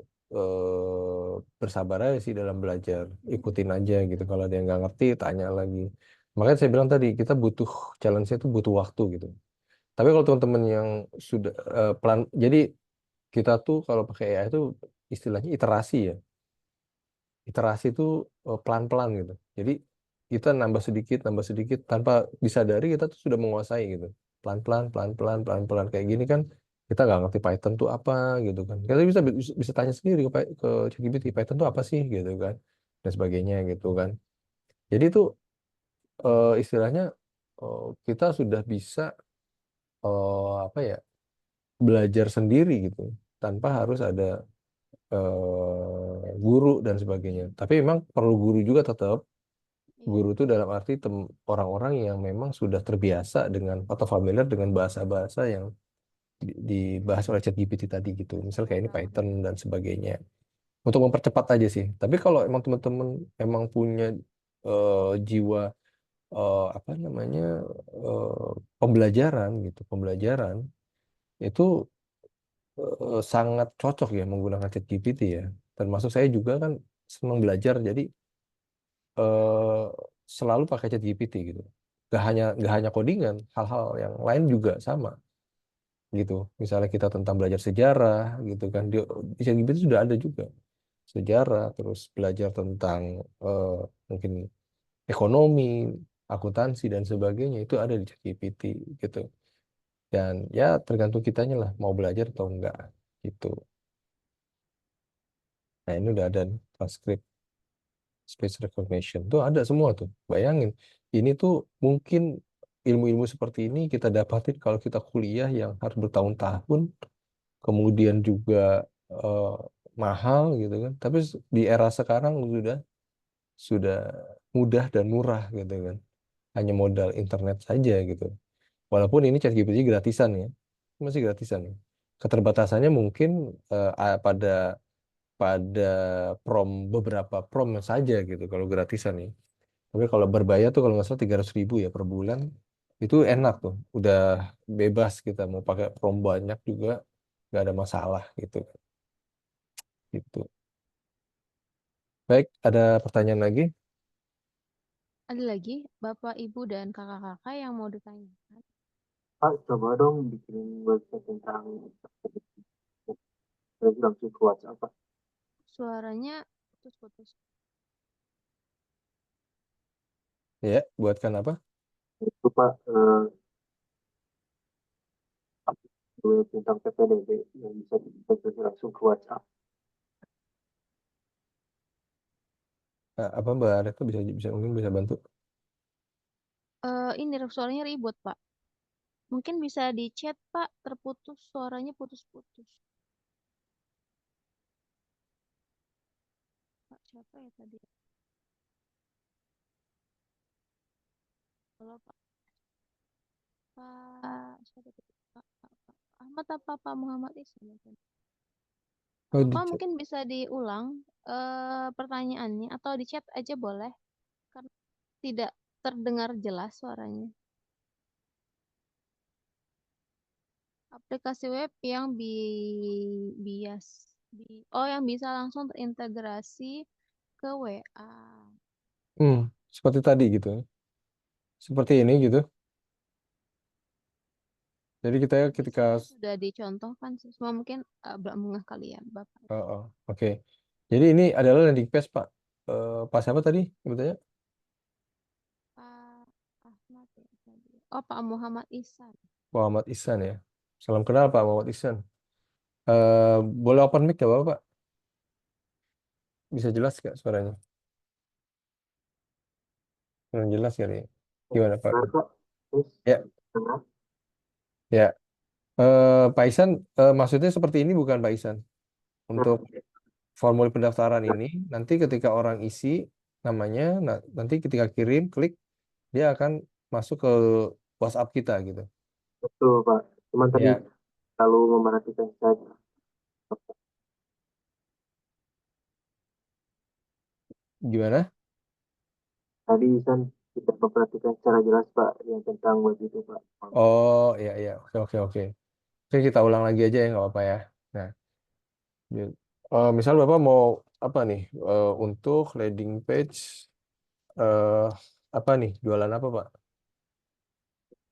S2: bersabar aja sih dalam belajar. Ikutin aja gitu.
S1: Betul.
S2: Kalau ada yang nggak ngerti, tanya lagi. Makanya saya bilang tadi kita butuh challenge itu butuh waktu gitu. Tapi kalau teman-teman yang sudah pelan, jadi kita tuh kalau pakai AI itu istilahnya iterasi ya. Iterasi itu pelan-pelan gitu. Jadi kita nambah sedikit tanpa disadari kita tuh sudah menguasai gitu. Pelan-pelan, pelan-pelan, pelan-pelan kayak gini kan kita nggak ngerti Python tuh apa gitu kan. Kita bisa tanya sendiri ke ChatGPT Python tuh apa sih gitu kan dan sebagainya gitu kan. Jadi itu istilahnya kita sudah bisa apa ya belajar sendiri gitu tanpa harus ada guru dan sebagainya. Tapi memang perlu guru juga tetap.
S1: Iya.
S2: Guru itu dalam arti orang-orang yang memang sudah terbiasa dengan atau familiar dengan bahasa-bahasa yang dibahas oleh ChatGPT tadi gitu. Misal kayak ini
S1: Paham.
S2: Python dan sebagainya. Untuk mempercepat aja sih. Tapi kalau emang teman-teman emang punya jiwa apa namanya pembelajaran gitu, pembelajaran itu sangat cocok ya menggunakan ChatGPT ya. Termasuk saya juga kan senang belajar, jadi eh, selalu pakai ChatGPT gitu. Gak hanya codingan, hal-hal yang lain juga sama gitu. Misalnya kita tentang belajar sejarah gitu kan, di ChatGPT sudah ada juga sejarah, terus belajar tentang eh, mungkin ekonomi, akuntansi dan sebagainya itu ada di ChatGPT gitu. Dan ya tergantung kitanya lah mau belajar atau enggak gitu. Nah ini udah ada nih, transkrip speech recognition tuh ada semua tuh. Bayangin, ini tuh mungkin ilmu-ilmu seperti ini kita dapatin kalau kita kuliah yang harus bertahun-tahun, kemudian juga eh, mahal gitu kan. Tapi di era sekarang sudah mudah dan murah gitu kan. Hanya modal internet saja gitu. Walaupun ini ChatGPT gratisan ya, masih gratisan ya. Keterbatasannya mungkin pada pada beberapa prom saja gitu kalau gratisan ya. Tapi kalau berbayar tuh kalau nggak salah 300.000 ya per bulan, itu enak tuh. Udah bebas kita mau pakai prom banyak juga nggak ada masalah gitu. Gitu. Baik, ada pertanyaan lagi?
S1: Ada lagi Bapak, Ibu, dan kakak-kakak yang mau ditanyakan?
S4: Pak, coba dong bikinin website tentang langsung ke WhatsApp, Pak.
S1: Suaranya putus-putus.
S2: Ya, buatkan apa?
S4: Itu Pak, web tentang PPDB yang bisa dikonversi langsung ke WhatsApp.
S2: Apa Mbak Reto bisa bisa mungkin bisa bantu?
S1: Ini suaranya ribut, Pak. Mungkin bisa di chat, Pak. Terputus, suaranya putus-putus. Pak, siapa ya tadi? Halo, Pak. Siapa tadi? Pak Ahmad apa Pak Muhammad Isa mungkin?
S2: Oh, di
S1: Pak
S2: chat.
S1: mungkin bisa diulang pertanyaannya atau di chat aja boleh, karena tidak terdengar jelas suaranya. Aplikasi web yang bias, yang bisa langsung terintegrasi ke WA.
S2: Seperti tadi gitu. Seperti ini gitu. Jadi kita
S1: Di
S2: ketika
S1: sini sudah dicontohkan sih, semua mungkin belum mengeh kali ya, Bapak.
S2: oke. Jadi ini adalah landing page, Pak. Pak siapa tadi sebetulnya?
S1: Pak Ahmad ya tadi. Oh, Pak Muhammad Ihsan.
S2: Muhammad Ihsan ya. Salam kenal Pak Muhammad Ihsan. Boleh open mic ya Bapak? Bisa jelas nggak suaranya? Kurang jelas kali ya. Gimana Pak?
S4: Nah, Pak, terus
S2: Ya,
S4: dengar.
S2: ya. Pak Ihsan, maksudnya seperti ini bukan Pak Ihsan?
S4: Nah,
S2: Untuk formulir pendaftaran ini, nanti ketika orang isi namanya, nanti ketika kirim, klik, dia akan masuk ke WhatsApp kita gitu.
S4: betul Pak. Cuman tadi
S2: Ya,
S4: selalu memerhatikan saja.
S2: gimana?
S4: Tadi Isan tidak memperhatikan secara jelas Pak yang tentang web itu Pak.
S2: Oh, iya, iya. Oke, oke, oke. Oke, kita ulang lagi aja ya, nggak apa-apa ya. Nah, misal Bapak mau apa nih? Untuk landing page, eh apa nih? Jualan apa, Pak?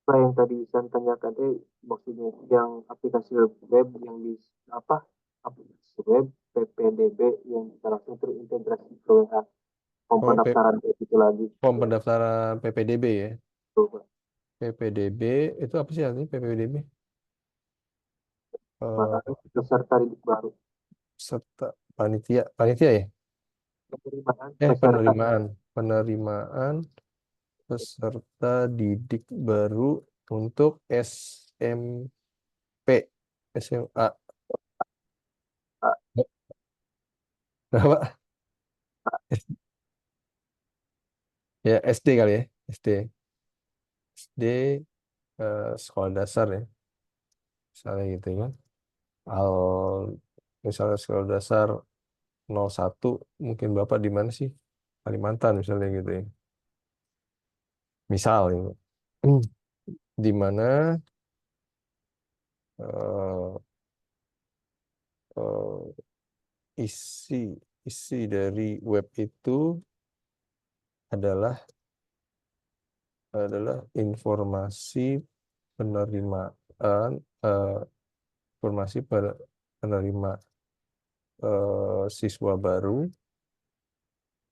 S4: Nah, yang tadi Isan tanyakan maksudnya yang aplikasi web yang di apa? Aplikasi web PPDB yang bisa langsung terintegrasi ke WA. Form
S2: Oh,
S4: pendaftaran kayak gitu lagi.
S2: form pendaftaran PPDB ya.
S4: Betul, Pak.
S2: PPDB itu apa sih artinya PPDB?
S4: Maka
S2: Eh,
S4: peserta didik baru.
S2: serta panitia ya?
S4: Penerimaan peserta
S2: Penerimaan, penerimaan peserta didik baru untuk SMP, SMA. Berapa? Ya, SD kali ya. SD. SD, sekolah dasar ya. Misalnya gitu kan. Al, misalnya sekolah dasar 01, mungkin Bapak di mana sih? Kalimantan misalnya gitu ya. Misal gitu. Di mana eh, eh, isi isi dari web itu adalah informasi penerimaan eh, informasi penerima siswa baru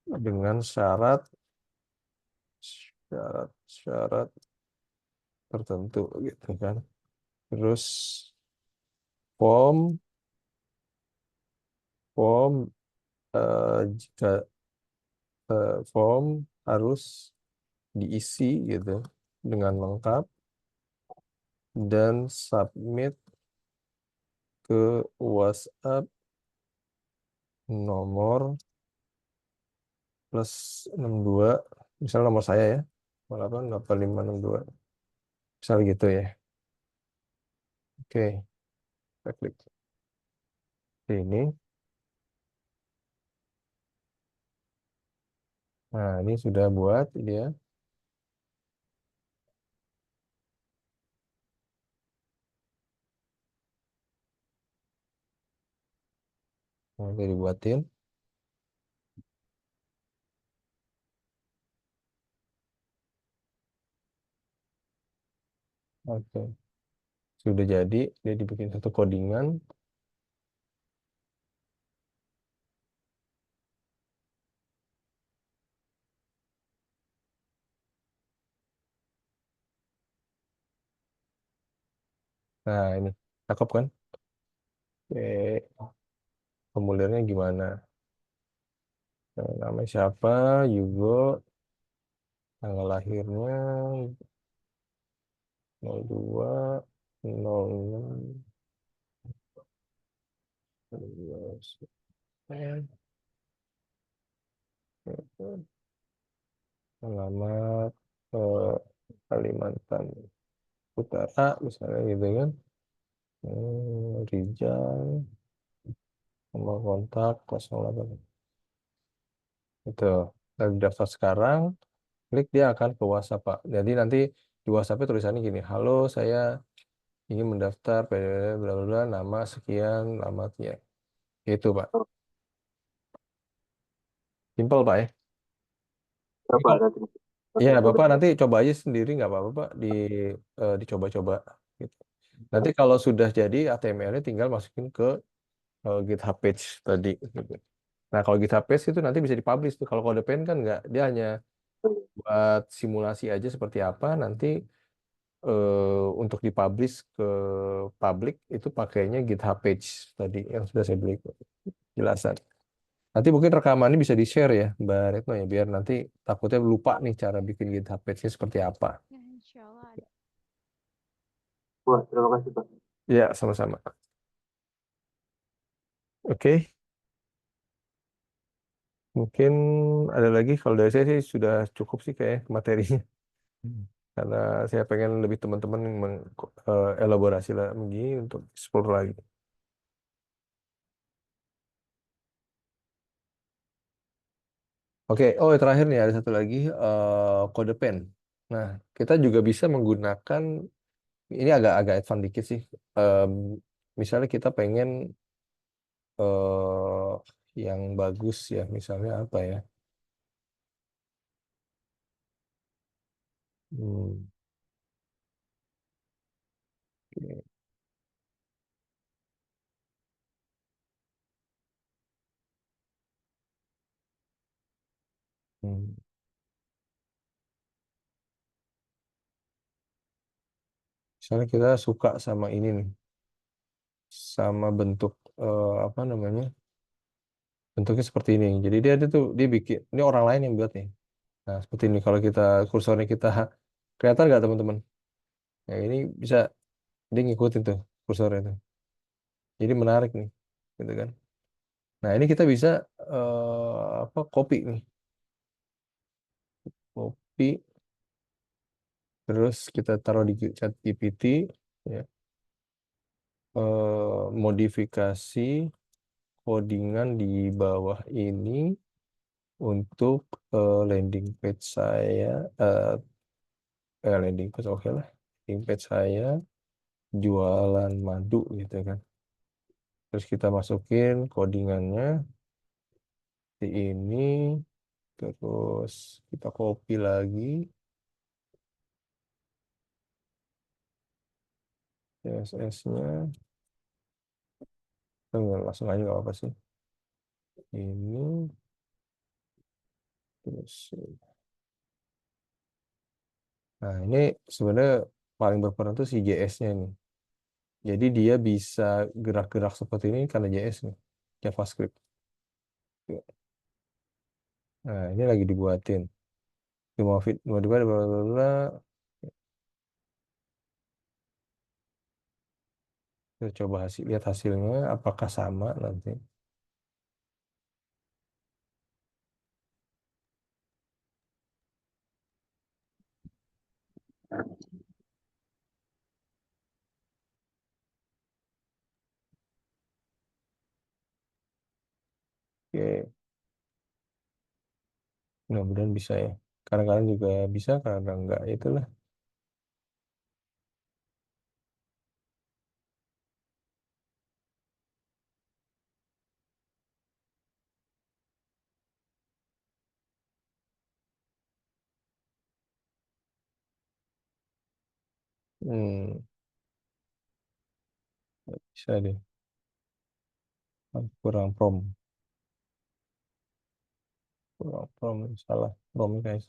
S2: dengan syarat tertentu gitu kan. Terus form form jika form harus diisi gitu dengan lengkap dan submit ke WhatsApp nomor +62, misal nomor saya ya, 888562, misal gitu ya. Oke, kita klik ini. Nah, ini sudah buat dia. Nah, udah dibuatin. Oke, sudah jadi. Dia dibikin satu codingan. Nah, ini cakep kan? Oke, formulirnya gimana? Namanya siapa? Yugo. Tanggal lahirnya 02 06 alamat eh, Kalimantan Utara misalnya gitu kan. Rijal nomor kontak 08 itu. Dan daftar sekarang, klik dia akan ke WhatsApp Pak. Jadi nanti di WhatsApp tulisannya gini, halo saya ingin mendaftar bla bla bla, nama sekian alamatnya. Itu Pak. Simpel Pak ya. Ini
S4: Berapa
S2: kalau
S4: nanti?
S2: ya
S4: Masuk
S2: Bapak
S4: ke
S2: nanti coba aja sendiri nggak apa-apa Pak dicoba-coba gitu. Nanti kalau sudah jadi HTML-nya tinggal masukin ke GitHub page tadi gitu. Nah, kalau GitHub page itu nanti bisa dipublish tuh. Kalau kode pen kan nggak, dia hanya buat simulasi aja seperti apa. Nanti untuk dipublish ke publik itu pakainya GitHub page tadi yang sudah saya beli jelasan. Nanti mungkin rekamannya bisa di-share ya, Mbak Retno ya, biar nanti takutnya lupa nih cara bikin GitHub page-nya seperti apa.
S1: Ya, insya Allah ada.
S4: Wah, terima kasih Pak.
S2: Ya, sama-sama. Oke, mungkin ada lagi. Kalau dari saya sih sudah cukup sih kayak materinya. Karena saya pengen lebih teman-teman elaborasi lagi untuk explore lagi. Oke, oh terakhir nih ada satu lagi kode pen. Nah, kita juga bisa menggunakan ini agak-agak advance dikit sih. Em, Misalnya kita pengen yang bagus ya, misalnya apa ya? Hmm, oke. Hmm. Misalnya kita suka sama ini nih, sama bentuk apa namanya? Bentuknya seperti ini. Jadi dia bikin, ini orang lain yang buat nih. Nah, seperti ini kalau kita kursornya kita kelihatan nggak teman-teman? Nah, ini bisa dia ngikutin tuh kursornya tuh. Jadi menarik nih, gitu kan? Nah, ini kita bisa apa copy nih, copy terus kita taruh di chat GPT ya. Modifikasi codingan di bawah ini untuk landing page saya landing page oke lah. Landing page saya jualan madu gitu kan. Terus kita masukin codingannya di ini, terus kita copy lagi CSS-nya. Langsung aja nggak apa sih. Ini terus. Nah ini sebenarnya paling berperan tuh si JS-nya nih. Jadi dia bisa gerak-gerak seperti ini karena JS nih, JavaScript. Nah ini lagi dibuatin. Mau dibuat bla bla bla. Kita coba lihat hasilnya apakah sama nanti. Oke, mudah-mudahan bisa ya. Kadang-kadang juga bisa, kadang enggak. Itulah. Hmm, bisa deh. Kurang prom. Kurang prom. Salah. Prom guys.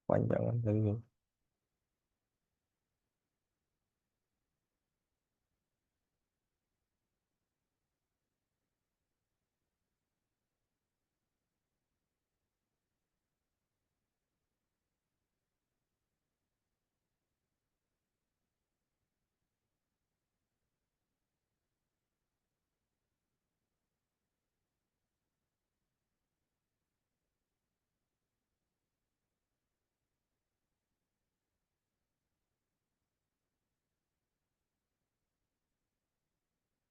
S2: Panjangan tadi.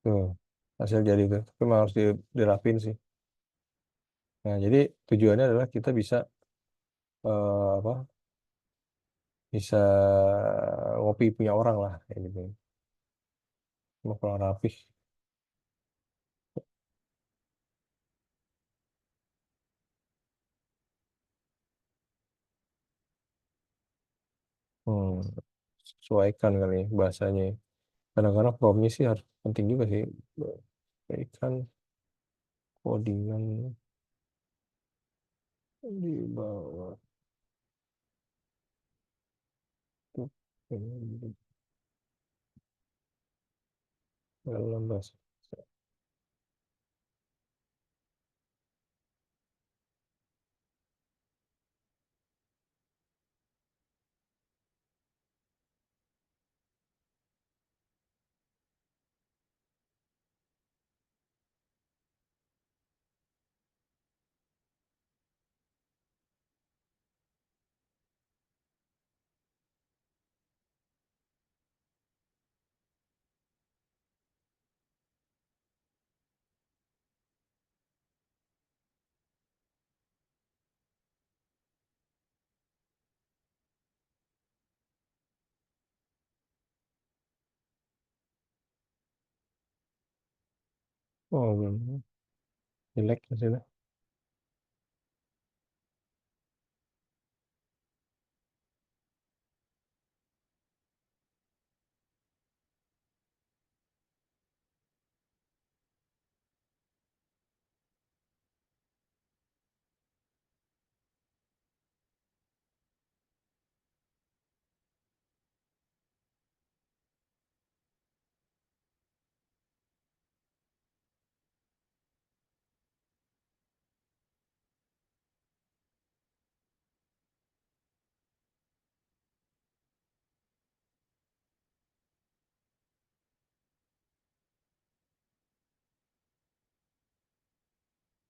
S2: Tuh, hasil jadi tuh. Tapi memang harus dirapin sih. Nah, jadi tujuannya adalah kita bisa apa? Bisa ngopi punya orang lah kayak gitu. Cuma kurang rapih. Hmm, sesuaikan kali ya bahasanya. Kadang-kadang promnya sih harus penting juga sih. Sesuaikan codingan di bawah tuh dalam bahasa. Oh, belum. Jelek hasilnya.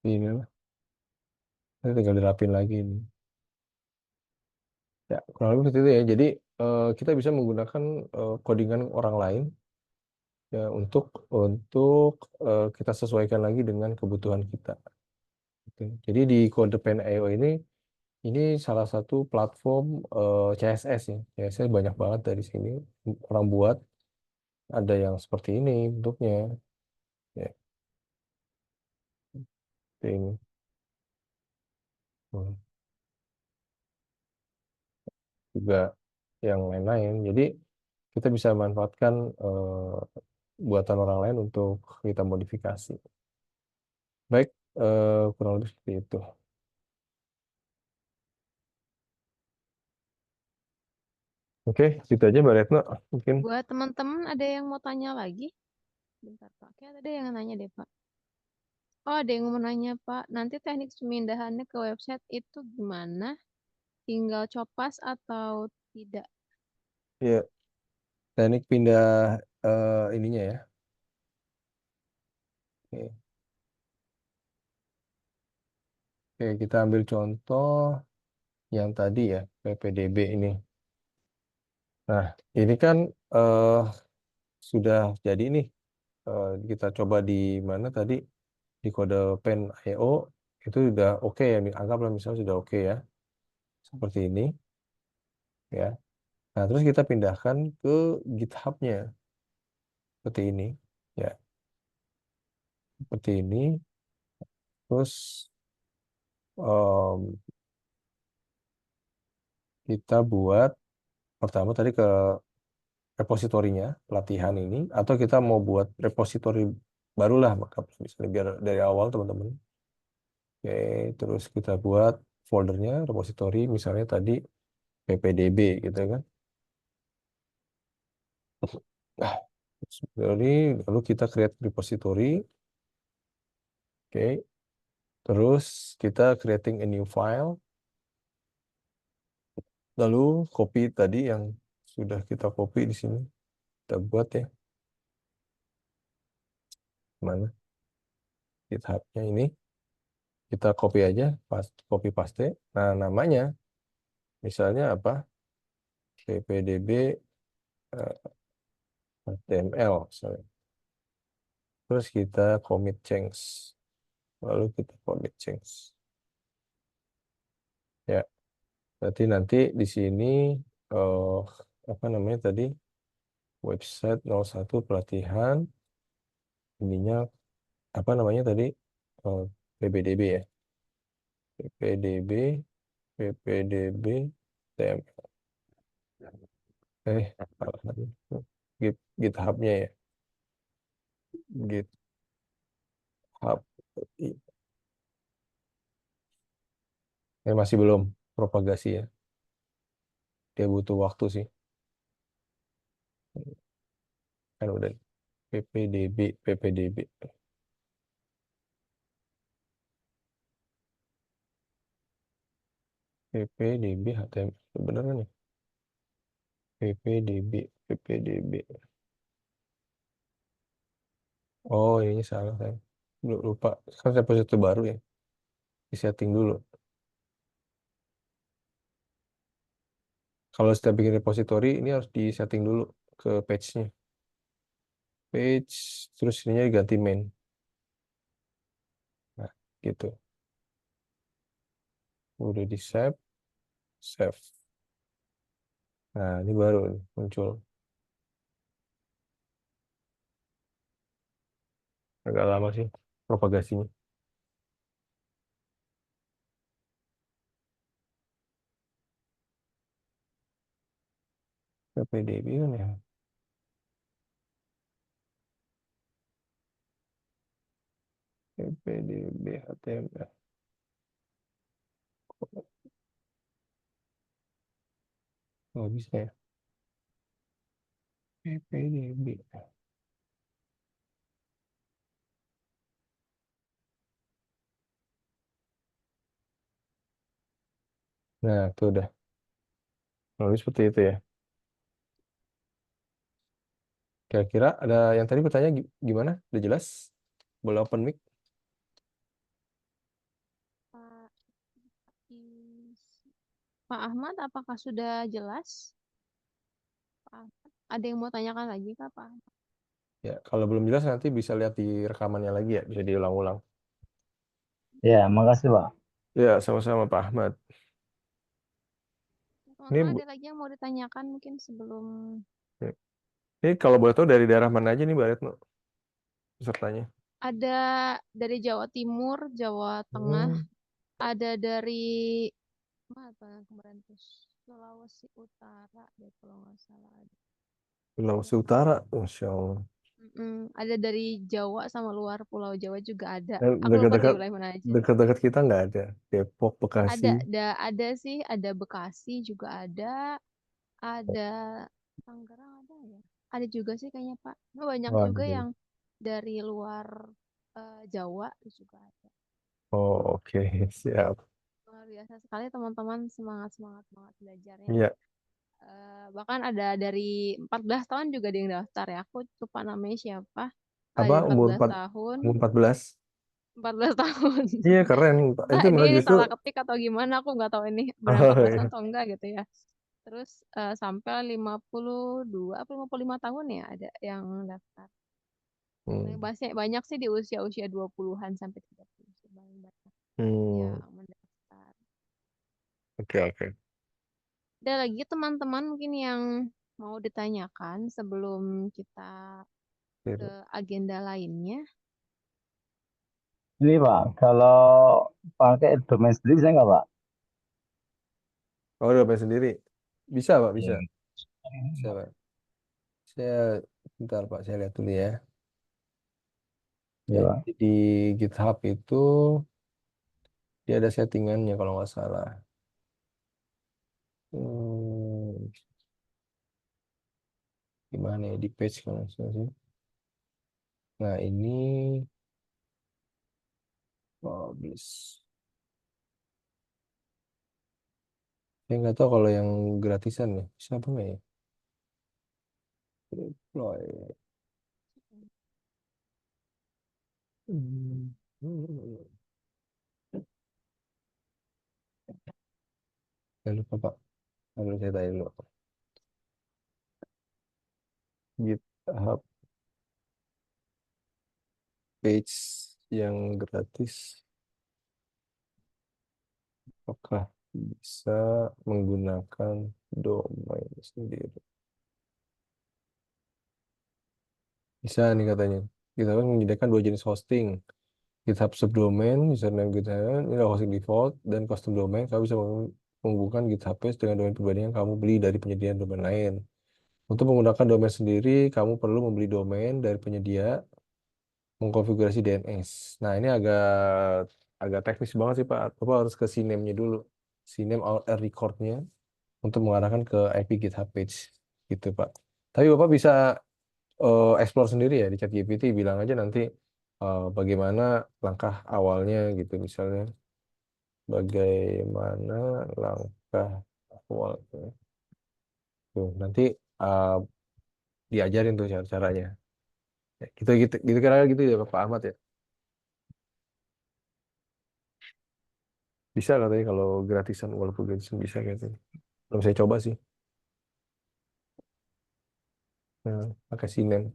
S2: Ini lah. Ini tinggal dirapin lagi ini. Ya, kurang lebih seperti itu ya. Jadi kita bisa menggunakan codingan orang lain ya untuk kita sesuaikan lagi dengan kebutuhan kita. Gitu. Jadi di CodePen.io ini salah satu platform CSS ya. CSS banyak banget dari sini orang buat. Ada yang seperti ini bentuknya. Ya, seperti ini. Hmm. Juga yang lain-lain. Jadi kita bisa manfaatkan buatan orang lain untuk kita modifikasi. Baik, kurang lebih seperti itu. Oke, itu aja Mbak Retno. Mungkin
S1: Buat teman-teman ada yang mau tanya lagi? Bentar Pak, kayak ada yang nanya deh Pak. Oh, ada yang mau nanya Pak, nanti teknik pemindahannya ke website itu gimana? Tinggal copas atau tidak?
S2: ya teknik pindah ininya ya. Oke. Oke, kita ambil contoh yang tadi ya, PPDB ini. Nah, ini kan eh, sudah jadi nih. Kita coba di mana tadi di kode pen.io itu sudah oke ya. Anggaplah misalnya sudah oke ya, seperti ini ya. Nah, terus kita pindahkan ke GitHub-nya seperti ini ya, seperti ini. Terus em, kita buat pertama tadi ke repositorinya pelatihan ini, atau kita mau buat repositori barulah, maka misalnya biar dari awal teman-teman. Oke, terus kita buat foldernya repositori misalnya tadi ppdb gitu kan. Nah, lalu kita create repository. Oke, terus kita creating a new file, lalu copy tadi yang sudah kita copy di sini kita buat ya, mana GitHub-nya ini kita copy aja, copy paste. Nah, namanya misalnya apa? ppdb HTML misalnya. Terus kita commit change. Lalu kita commit change. Ya, berarti nanti di sini eh apa namanya tadi? Website 01 pelatihan. Ininya apa namanya tadi? Eh, PPDB ya. PPDB, PPDB, TML. Salah tadi. GitHub-nya ya. GitHub. Masih belum propagasi ya. Dia butuh waktu sih. Kan udah PPDB, PPDB, PPDB HTML. Bener kan nih? PPDB, PPDB. Oh, ini salah saya. Lupa. Kan saya repository baru ya. Di setting dulu. Kalau setiap bikin repository, ini harus di setting dulu ke page-nya. Page, terus ininya diganti main. Nah, gitu. Udah di save, save. Nah, ini baru nih, muncul. Agak lama sih propagasinya. PPDB kan ya. PPDB HTML. Oh, bisa ya. PPDB. Nah, itu udah. Lalu seperti itu ya. Kira-kira ada yang tadi bertanya gimana? Udah jelas? Boleh open mic?
S1: Pak Pak Ahmad, apakah sudah jelas? Pak Ahmad, ada yang mau tanyakan lagi Kak Pak Ahmad?
S2: Ya, kalau belum jelas nanti bisa lihat di rekamannya lagi ya, bisa diulang-ulang.
S3: Ya, makasih Pak.
S2: Ya, sama-sama Pak Ahmad. Ini,
S1: Teman-teman ada lagi yang mau ditanyakan mungkin sebelum
S2: ini kalau boleh tahu dari daerah mana aja nih Mbak Retno pesertanya?
S1: ada dari Jawa Timur, Jawa Tengah,
S2: Hmm,
S1: ada dari apa kemarin tuh Sulawesi Utara deh kalau nggak salah ada.
S2: Sulawesi Utara, Masya Allah.
S1: Ada dari Jawa sama luar Pulau Jawa juga ada. Aku lupa dari
S2: Dekat-dekat
S1: wilayah mana aja.
S2: dekat-dekat kita nggak ada. Depok, Bekasi.
S1: Ada sih, ada Bekasi juga ada Tangerang ada ya. Ada juga sih kayaknya Pak. Nah, banyak juga
S2: Waduh.
S1: yang dari luar Jawa juga ada.
S2: Oh, oke, siap.
S1: Luar biasa sekali teman-teman semangat semangat banget belajarnya.
S2: Iya,
S1: Bahkan ada dari 14 tahun juga ada yang daftar ya. Aku lupa namanya siapa.
S2: apa
S1: Ada
S2: umur
S1: 14
S2: 4
S1: tahun.
S2: umur 14?
S1: 14 tahun.
S2: Iya, keren.
S1: Entah
S2: Itu
S1: dia
S2: malah
S1: ini
S2: justru
S1: salah ketik atau gimana, aku nggak tahu ini benar
S2: oh
S1: 14 tahun
S2: iya.
S1: atau enggak gitu ya. Terus sampai 52 atau 55 tahun ya ada yang daftar.
S2: Hmm.
S1: Banyak, banyak sih di usia-usia 20-an sampai 30 sih paling banyak
S2: Hmm.
S1: yang mendaftar.
S2: Oke, oke.
S1: Ada lagi teman-teman mungkin yang mau ditanyakan sebelum kita ke agenda lainnya.
S3: Ini Pak, kalau pakai domain sendiri bisa nggak Pak?
S2: Oh, udah main sendiri. Bisa, Pak, bisa.
S3: Iya.
S2: Bisa, Pak. Saya bentar, Pak, saya lihat dulu ya.
S3: Iya
S2: Jadi
S3: Pak.
S2: di GitHub itu dia ada settingannya kalau nggak salah. Hmm, gimana ya di page kalau nggak salah sih. Nah, ini publish. Saya nggak tahu kalau yang gratisan ya. Bisa apa nggak ya? Deploy. Hmm. Saya lupa, Pak. Lalu saya tanya dulu. GitHub. page yang gratis, apakah bisa menggunakan domain sendiri? Bisa nih katanya. Kita kan menyediakan dua jenis hosting. GitHub subdomain, username GitHub, ini adalah hosting default, dan custom domain. Kamu bisa menghubungkan GitHub page dengan domain pribadi yang kamu beli dari penyedia domain lain. Untuk menggunakan domain sendiri, kamu perlu membeli domain dari penyedia, mengkonfigurasi DNS. Nah, ini agak agak teknis banget sih Pak. Bapak harus ke CNAME-nya dulu. CNAME recordnya untuk mengarahkan ke IP GitHub page gitu Pak. Tapi Bapak bisa explore sendiri ya di ChatGPT, bilang aja nanti bagaimana langkah awalnya gitu, misalnya bagaimana langkah awalnya. Tuh, nanti uh, diajarin tuh caranya. Ya, gitu gitu gitu kira gitu ya Pak Ahmad ya. Bisa katanya kalau gratisan, walaupun gratisan bisa katanya. Belum saya coba sih. Nah, pakai Sinen.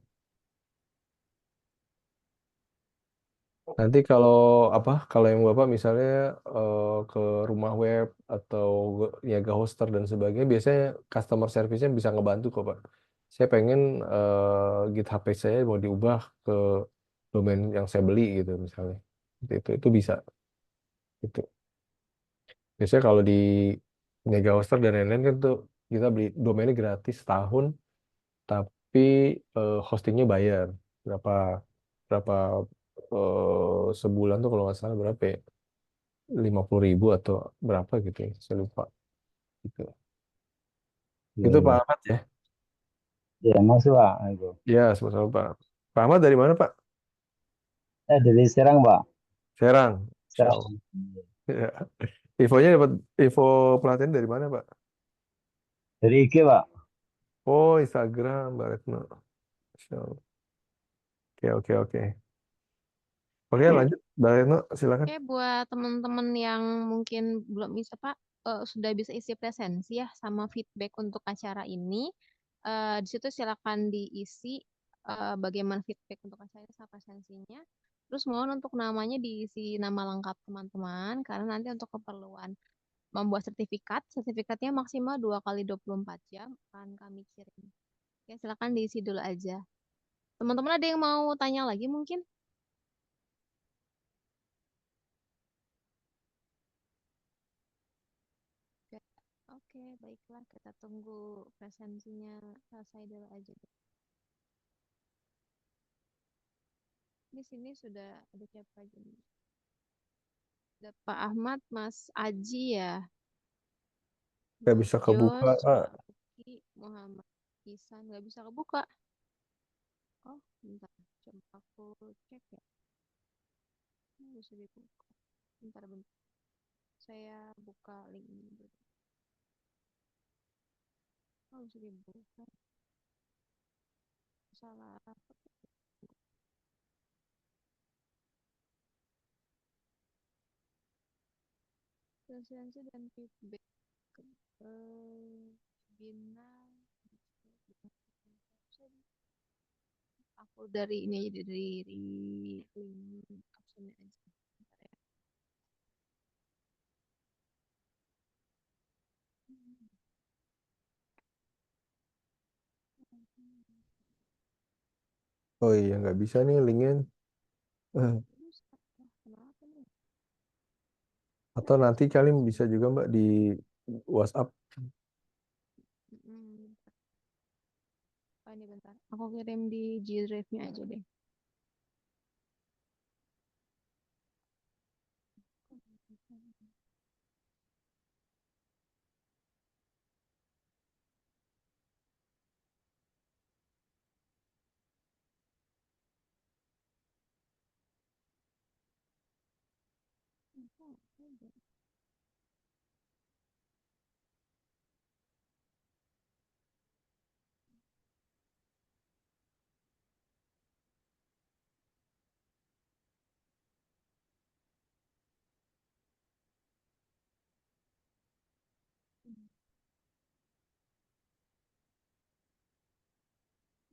S2: Nanti kalau apa? Kalau yang Bapak misalnya ke rumah web atau niaga hoster dan sebagainya, biasanya customer service-nya bisa ngebantu kok, Pak. Saya pengen GitHub page saya mau diubah ke domain yang saya beli gitu misalnya. Itu bisa gitu. Biasanya kalau di niaga hoster dan lain-lain kan tuh kita beli domainnya gratis setahun, tapi hostingnya bayar berapa berapa sebulan tuh kalau nggak salah berapa ya, 50.000 atau berapa gitu ya, saya lupa gitu.
S5: Iya,
S2: Itu Pak
S5: iya.
S2: Ahmad ya.
S5: Iya, masuk Pak. Itu.
S2: Ya, sama-sama Pak. Pak Ahmad dari mana Pak?
S5: Dari Serang, Pak.
S2: Serang. Insya Allah.
S5: Serang.
S2: Ya. Infonya dapat, info pelatihan dari mana Pak?
S5: Dari IG, Pak.
S2: Oh, Instagram Mbak Retno. Insya Allah. Oke, oke, oke. Oke, lanjut Mbak Retno, silakan.
S1: Oke, buat teman-teman yang mungkin belum bisa Pak, sudah bisa isi presensi ya sama feedback untuk acara ini. Di situ silakan diisi bagaimana feedback untuk acara sama presensinya. Terus mohon untuk namanya diisi nama lengkap teman-teman, karena nanti untuk keperluan membuat sertifikat, sertifikatnya maksimal 2 kali 24 jam akan kami kirim. Ya, silakan diisi dulu aja. Teman-teman ada yang mau tanya lagi mungkin? Oke, oke, baiklah kita tunggu presensinya selesai dulu aja. Di sini sudah ada siapa aja nih? Ada Pak Ahmad, Mas Aji ya,
S2: Nggak
S1: Mas
S2: bisa kebuka,
S1: Jos,
S2: Pak.
S1: Pak Uki, Muhammad Isan, nggak bisa kebuka. Oh, bentar, coba aku cek ya. Bisa dibuka. Bentar, bentar. Saya buka link ini dulu. Oh, bisa dibuka. Salah apa? Presensi dan feedback. Webinar. Aku dari ini aja dari link captionnya aja. Bentar ya.
S2: Oh iya, nggak bisa nih linknya. Eh,
S1: Terus, kenapa nih?
S2: Atau nanti kalian bisa juga Mbak di WhatsApp.
S1: Bentar. Oh, ini bentar. Aku kirim di G Drive-nya aja deh.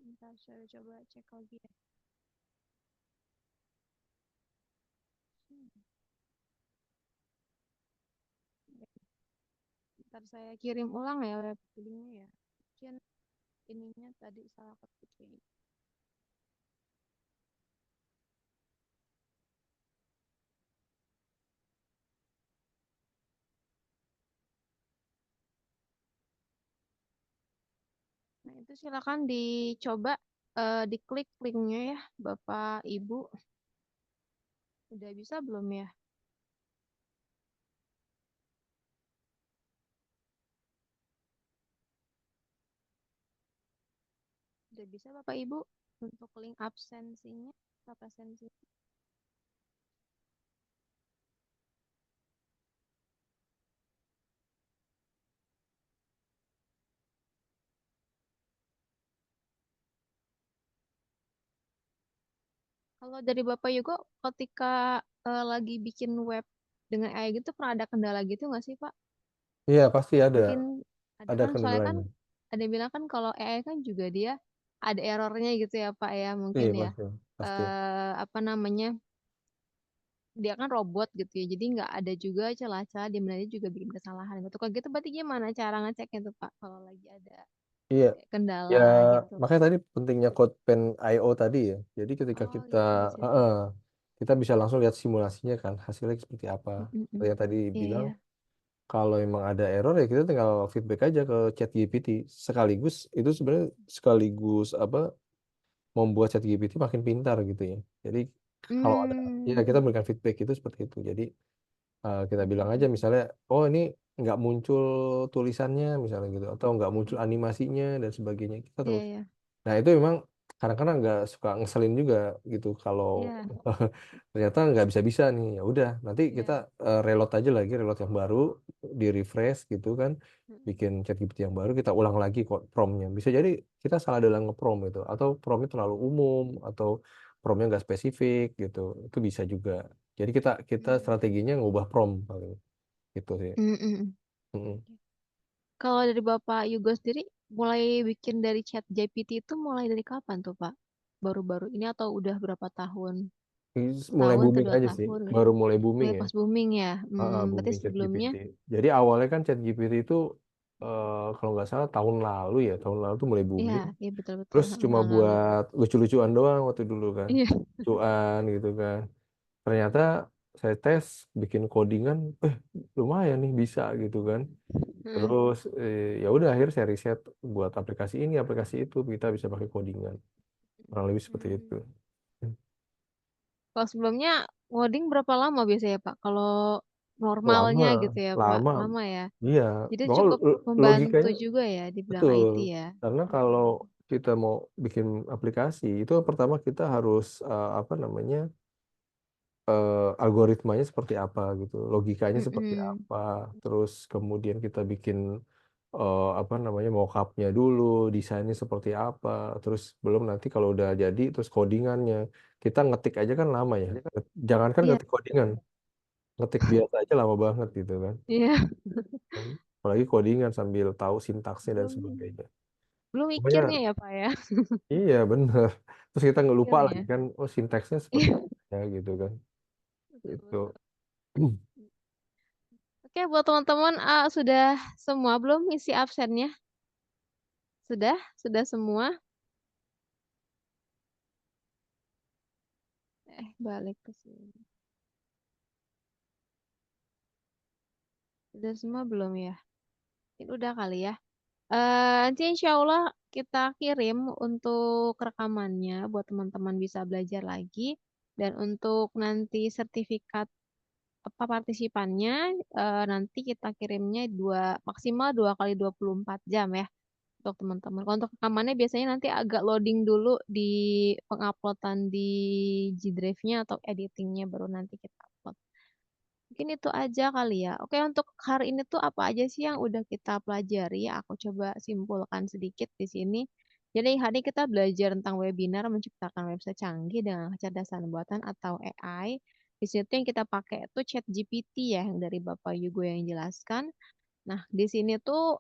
S1: Bentar, saya coba cek lagi ya. Ntar saya kirim ulang ya web linknya ya. Mungkin ininya tadi salah ketik kayaknya. Nah, itu silakan dicoba diklik linknya ya, Bapak Ibu. Udah bisa belum ya? Udah bisa Bapak Ibu untuk link absensinya, absensi. Kalau dari Bapak Yugo, ketika lagi bikin web dengan AI gitu, pernah ada kendala gitu nggak sih, Pak?
S2: Iya, pasti
S1: Mungkin ada
S2: ada
S1: kan, soalnya kan
S2: kendalanya.
S1: ada yang bilang kan kalau AI kan juga dia ada errornya gitu ya, Pak ya, mungkin
S2: Iya,
S1: ya.
S2: pasti.
S1: Apa namanya? Dia kan robot gitu ya, jadi nggak ada juga celah-celah di mana dia juga bikin kesalahan gitu. Kalau gitu berarti gimana cara ngeceknya tuh, Pak, kalau lagi ada
S2: Iya, ya
S1: kendala gitu?
S2: makanya tadi pentingnya CodePen IO tadi ya. Jadi ketika
S1: Oh
S2: kita,
S1: iya sih, Pak.
S2: kita bisa langsung lihat simulasinya kan, hasilnya seperti apa. Seperti yang tadi
S1: Iya,
S2: bilang,
S1: iya.
S2: kalau emang ada error ya kita tinggal feedback aja ke ChatGPT. Sekaligus itu sebenarnya sekaligus apa membuat ChatGPT makin pintar gitu ya. Jadi kalau ada, ya kita
S1: Hmm.
S2: berikan feedback itu seperti itu. Jadi kita bilang aja
S1: Hmm.
S2: misalnya, oh ini nggak muncul tulisannya misalnya gitu, atau nggak muncul animasinya dan sebagainya. Kita
S1: Iya,
S2: terus.
S1: iya.
S2: Nah itu memang kadang-kadang nggak suka ngeselin juga gitu kalau
S1: Iya,
S2: ternyata nggak bisa-bisa nih. Ya udah, nanti kita
S1: iya.
S2: reload aja lagi, reload yang baru, di refresh gitu kan, bikin ChatGPT yang baru, kita ulang lagi kok promptnya. Bisa jadi kita salah dalam nge-prompt itu, atau promptnya terlalu umum, atau promptnya nggak spesifik gitu. Itu bisa juga. Jadi kita
S1: Hmm.
S2: strateginya ngubah prompt paling gitu sih.
S1: Mm-mm.
S2: Mm-mm.
S1: Kalau dari Bapak Yugo sendiri, mulai bikin dari chat GPT itu mulai dari kapan tuh, Pak? Baru-baru ini atau udah berapa tahun?
S2: Ini mulai
S1: Tahun atau
S2: booming
S1: dua
S2: aja sih,
S1: tahun gitu?
S2: baru mulai booming
S1: Mulai
S2: ya.
S1: pas booming ya? Berarti
S2: Booming
S1: sebelumnya,
S2: ChatGPT. Jadi awalnya kan ChatGPT itu kalau nggak salah tahun lalu tuh mulai
S1: iya,
S2: booming.
S1: iya betul-betul
S2: Terus cuma
S1: tahun lalu.
S2: buat lucu-lucuan doang waktu dulu kan,
S1: Iya.
S2: lucuan gitu kan. Ternyata saya tes bikin codingan, lumayan nih bisa gitu kan.
S1: Hmm.
S2: Terus ya udah akhirnya saya riset buat aplikasi ini, aplikasi itu kita bisa pakai codingan. Kurang lebih seperti itu.
S1: Hmm. Kalau sebelumnya ngoding berapa lama biasanya, Pak? Kalau
S2: Lama,
S1: normalnya gitu ya, Pak?
S2: lama.
S1: Lama ya.
S2: Iya,
S1: Jadi
S2: bahkan
S1: cukup membantu
S2: logikanya
S1: juga ya di bidang
S2: betul.
S1: IT ya.
S2: Karena kalau kita mau bikin aplikasi, itu pertama kita harus apa namanya algoritmanya seperti apa gitu, logikanya seperti
S1: Mm-mm.
S2: apa, terus kemudian kita bikin apa namanya mockupnya dulu, desainnya seperti apa, terus belum nanti kalau udah jadi, terus codingannya, kita ngetik aja kan lama ya, jangankan
S1: Iya,
S2: ngetik codingan, ngetik biasa aja lama banget gitu kan.
S1: iya.
S2: Apalagi codingan sambil tahu sintaksnya dan
S1: Belum
S2: sebagainya.
S1: belum
S2: Pokoknya
S1: mikirnya ya, Pak ya.
S2: iya bener. Terus kita nggak lupa lagi
S1: Mikirnya.
S2: kan, oh sintaksnya seperti
S1: Iya,
S2: apa ya gitu kan.
S1: betul
S2: Itu.
S1: betul. Oke, buat teman-teman sudah semua belum isi absennya? Sudah? Sudah semua? Balik ke sini. Sudah semua belum ya? Ini udah kali ya. Nanti insya Allah kita kirim untuk rekamannya buat teman-teman bisa belajar lagi. Dan untuk nanti sertifikat apa partisipannya nanti kita kirimnya maksimal 2 kali 24 jam ya untuk teman-teman. Kalau untuk rekamannya biasanya nanti agak loading dulu di penguploadan di G Drive-nya atau editingnya baru nanti kita upload. Mungkin itu aja kali ya. Oke, untuk hari ini tuh apa aja sih yang udah kita pelajari? Aku coba simpulkan sedikit di sini. Jadi hari ini kita belajar tentang webinar menciptakan website canggih dengan kecerdasan buatan atau AI. Di situ yang kita pakai itu ChatGPT ya, yang dari Bapak Yugo yang jelaskan. Nah, di sini tuh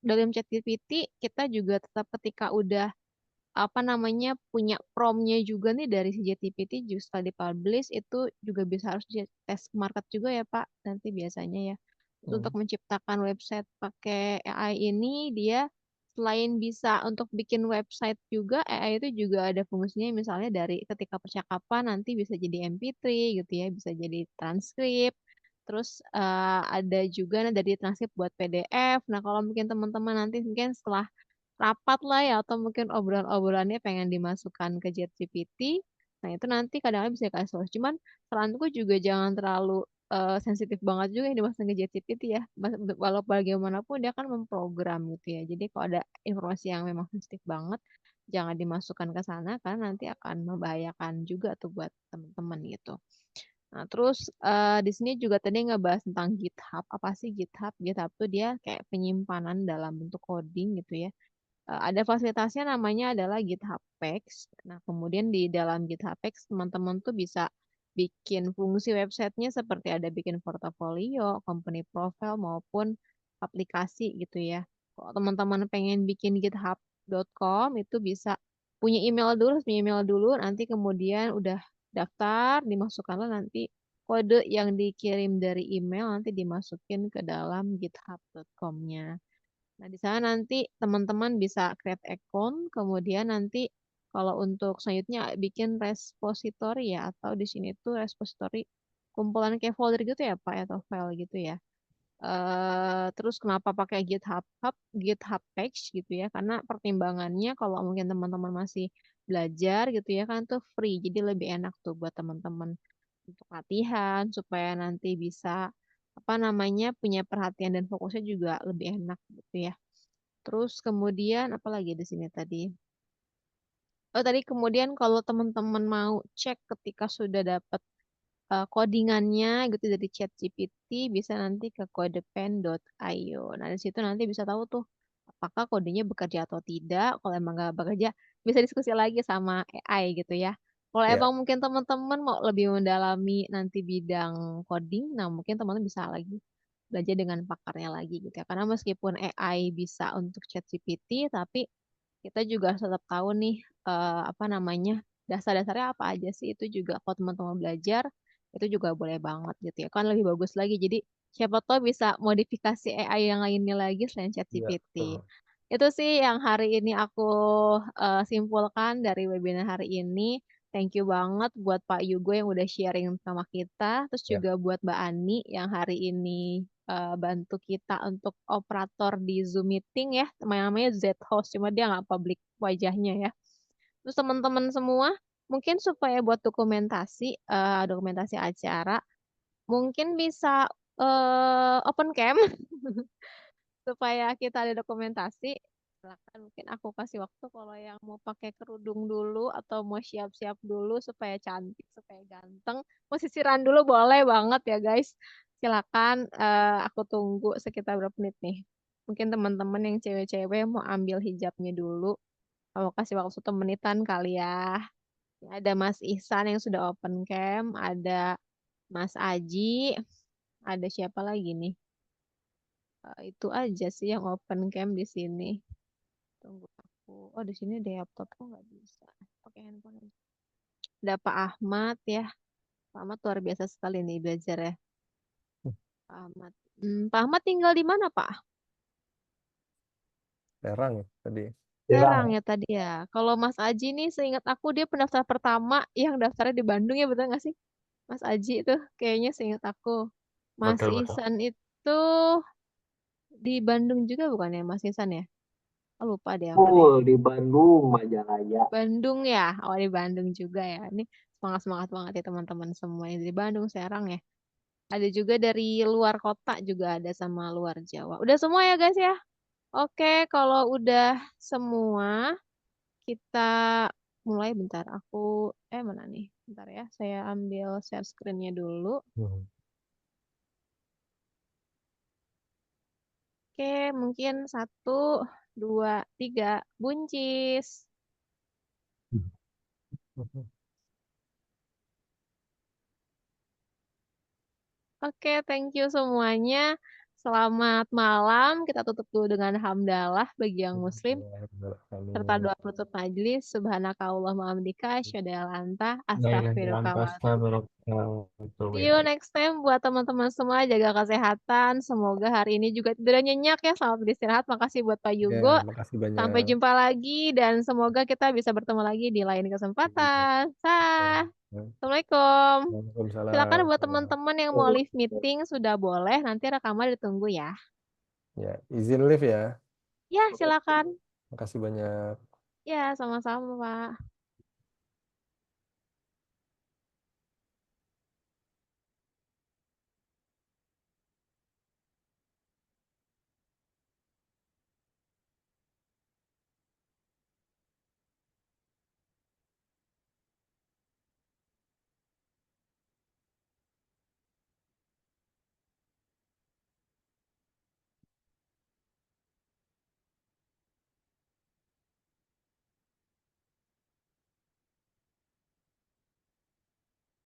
S1: dalam ChatGPT kita juga tetap ketika udah apa namanya punya promnya juga nih dari si ChatGPT juga setelah dipublish itu juga bisa harus di tes market juga ya Pak nanti biasanya ya. Untuk menciptakan website pakai AI ini, dia selain bisa untuk bikin website juga, AI itu juga ada fungsinya misalnya dari ketika percakapan nanti bisa jadi MP3 gitu ya, bisa jadi transkrip. Terus ada juga dari transkrip buat PDF. Nah, kalau mungkin teman-teman nanti mungkin setelah rapat lah ya atau mungkin obrolan-obrolannya pengen dimasukkan ke ChatGPT. Nah, itu nanti kadang-kadang bisa dikasih solusi. Cuman saranku juga jangan terlalu sensitif banget juga yang dimasukkan ke ChatGPT ya. Walau bagaimanapun dia kan memprogram gitu ya. Jadi kalau ada informasi yang memang sensitif banget, jangan dimasukkan ke sana karena nanti akan membahayakan juga tuh buat teman-teman gitu. Nah, terus di sini juga tadi ngebahas tentang GitHub. Apa sih GitHub? GitHub tuh dia kayak penyimpanan dalam bentuk coding gitu ya. Ada fasilitasnya namanya adalah GitHub Packs. Nah, kemudian di dalam GitHub Packs teman-teman tuh bisa bikin fungsi websitenya seperti ada bikin portofolio, company profile maupun aplikasi gitu ya. Kalau teman-teman pengen bikin github.com itu bisa punya email dulu, nanti kemudian udah daftar, dimasukkanlah nanti kode yang dikirim dari email nanti dimasukin ke dalam github.com-nya. Nah, di sana nanti teman-teman bisa create account, kemudian nanti kalau untuk selanjutnya bikin repository ya, atau di sini tuh repository kumpulan kayak folder gitu ya Pak, atau file gitu ya. Terus kenapa pakai GitHub Page gitu ya, karena pertimbangannya kalau mungkin teman-teman masih belajar gitu ya kan tuh free, jadi lebih enak tuh buat teman-teman untuk latihan, supaya nanti bisa apa namanya punya perhatian dan fokusnya juga lebih enak gitu ya. Terus kemudian apa lagi di sini tadi? Oh, tadi kemudian kalau teman-teman mau cek ketika sudah dapat codingannya gitu dari ChatGPT, bisa nanti ke codepen.io. Nah, di situ nanti bisa tahu tuh apakah kodenya bekerja atau tidak. Kalau emang nggak bekerja, bisa diskusi lagi sama AI gitu ya. Kalau
S2: Ya,
S1: emang mungkin teman-teman mau lebih mendalami nanti bidang coding, nah mungkin teman-teman bisa lagi belajar dengan pakarnya lagi gitu ya. Karena meskipun AI bisa untuk ChatGPT, tapi kita juga harus tetap tahu nih apa namanya dasar-dasarnya apa aja sih, itu juga kalau teman-teman belajar itu juga boleh banget gitu ya kan lebih bagus lagi, jadi siapa tahu bisa modifikasi AI yang lainnya lagi selain
S2: ya,
S1: ChatGPT.
S2: betul.
S1: Itu sih yang hari ini aku simpulkan dari webinar hari ini. Thank you banget buat Pak Yugo yang udah sharing sama kita. Terus
S2: Ya.
S1: juga buat Mbak Ani yang hari ini bantu kita untuk operator di Zoom meeting ya. Namanya Z-Host, cuma dia nggak publik wajahnya ya. Terus teman-teman semua, mungkin supaya buat dokumentasi acara, mungkin bisa open cam supaya kita ada dokumentasi. Silakan mungkin aku kasih waktu kalau yang mau pakai kerudung dulu atau mau siap-siap dulu supaya cantik, supaya ganteng. Mau sisiran dulu boleh banget ya guys. Silakan aku tunggu sekitar berapa menit nih. Mungkin teman-teman yang cewek-cewek mau ambil hijabnya dulu. Aku kasih waktu 1 menitan kali ya. Ada Mas Ihsan yang sudah open cam, ada Mas Aji, ada siapa lagi nih? Itu aja sih yang open cam di sini. Tunggu aku. Oh, di sini di laptopku nggak bisa. Pakai handphone aja. Ada Pak Ahmad ya. Pak Ahmad luar biasa sekali nih belajar ya. Pak Ahmad. Pak Ahmad tinggal di mana, Pak?
S2: Serang tadi.
S1: Serang
S5: Serang.
S1: ya tadi ya. Kalau Mas Aji nih, seingat aku dia pendaftar pertama yang daftarnya di Bandung ya, betul nggak sih? Mas Aji itu kayaknya seingat aku. Mas
S3: Betul, betul.
S1: Ihsan itu di Bandung juga bukan ya, Mas Ihsan ya? Oh, lupa deh aku deh.
S4: Di Bandung, Majalaya.
S1: Bandung ya, oh di Bandung juga ya. Ini semangat-semangat banget ya teman-teman semua yang dari Bandung, Serang ya. Ada juga dari luar kota juga ada sama luar Jawa. Udah semua ya guys ya? Oke, kalau udah semua, kita mulai bentar. Mana nih? Bentar ya, saya ambil share screen-nya dulu.
S2: Hmm.
S1: Oke, mungkin 1, 2, 3, buncis. Oke, thank you semuanya. Selamat malam. Kita tutup dulu dengan hamdalah bagi yang muslim. Serta doa penutup majelis. Subhanakallahumma wa bihamdika asyhadu an la ilaha illa anta
S3: La ilaha illa
S1: astaghfiruka
S3: anta
S1: wa atubu
S3: astaghfiruka Betul
S1: See you
S3: ya.
S1: next time buat teman-teman semua, jaga kesehatan. Semoga hari ini juga tidurnya nyenyak ya, selamat beristirahat. Makasih buat Pak
S2: Ya,
S1: Yugo.
S2: makasih
S1: Sampai
S2: banyak.
S1: jumpa lagi dan semoga kita bisa bertemu lagi di lain kesempatan. Assalamualaikum.
S2: Waalaikumsalam.
S1: Silakan buat teman-teman yang mau live meeting sudah boleh, nanti rekaman ditunggu ya.
S2: Ya, izin live ya.
S1: Ya, silakan.
S2: Makasih banyak.
S1: Ya, sama-sama, Pak.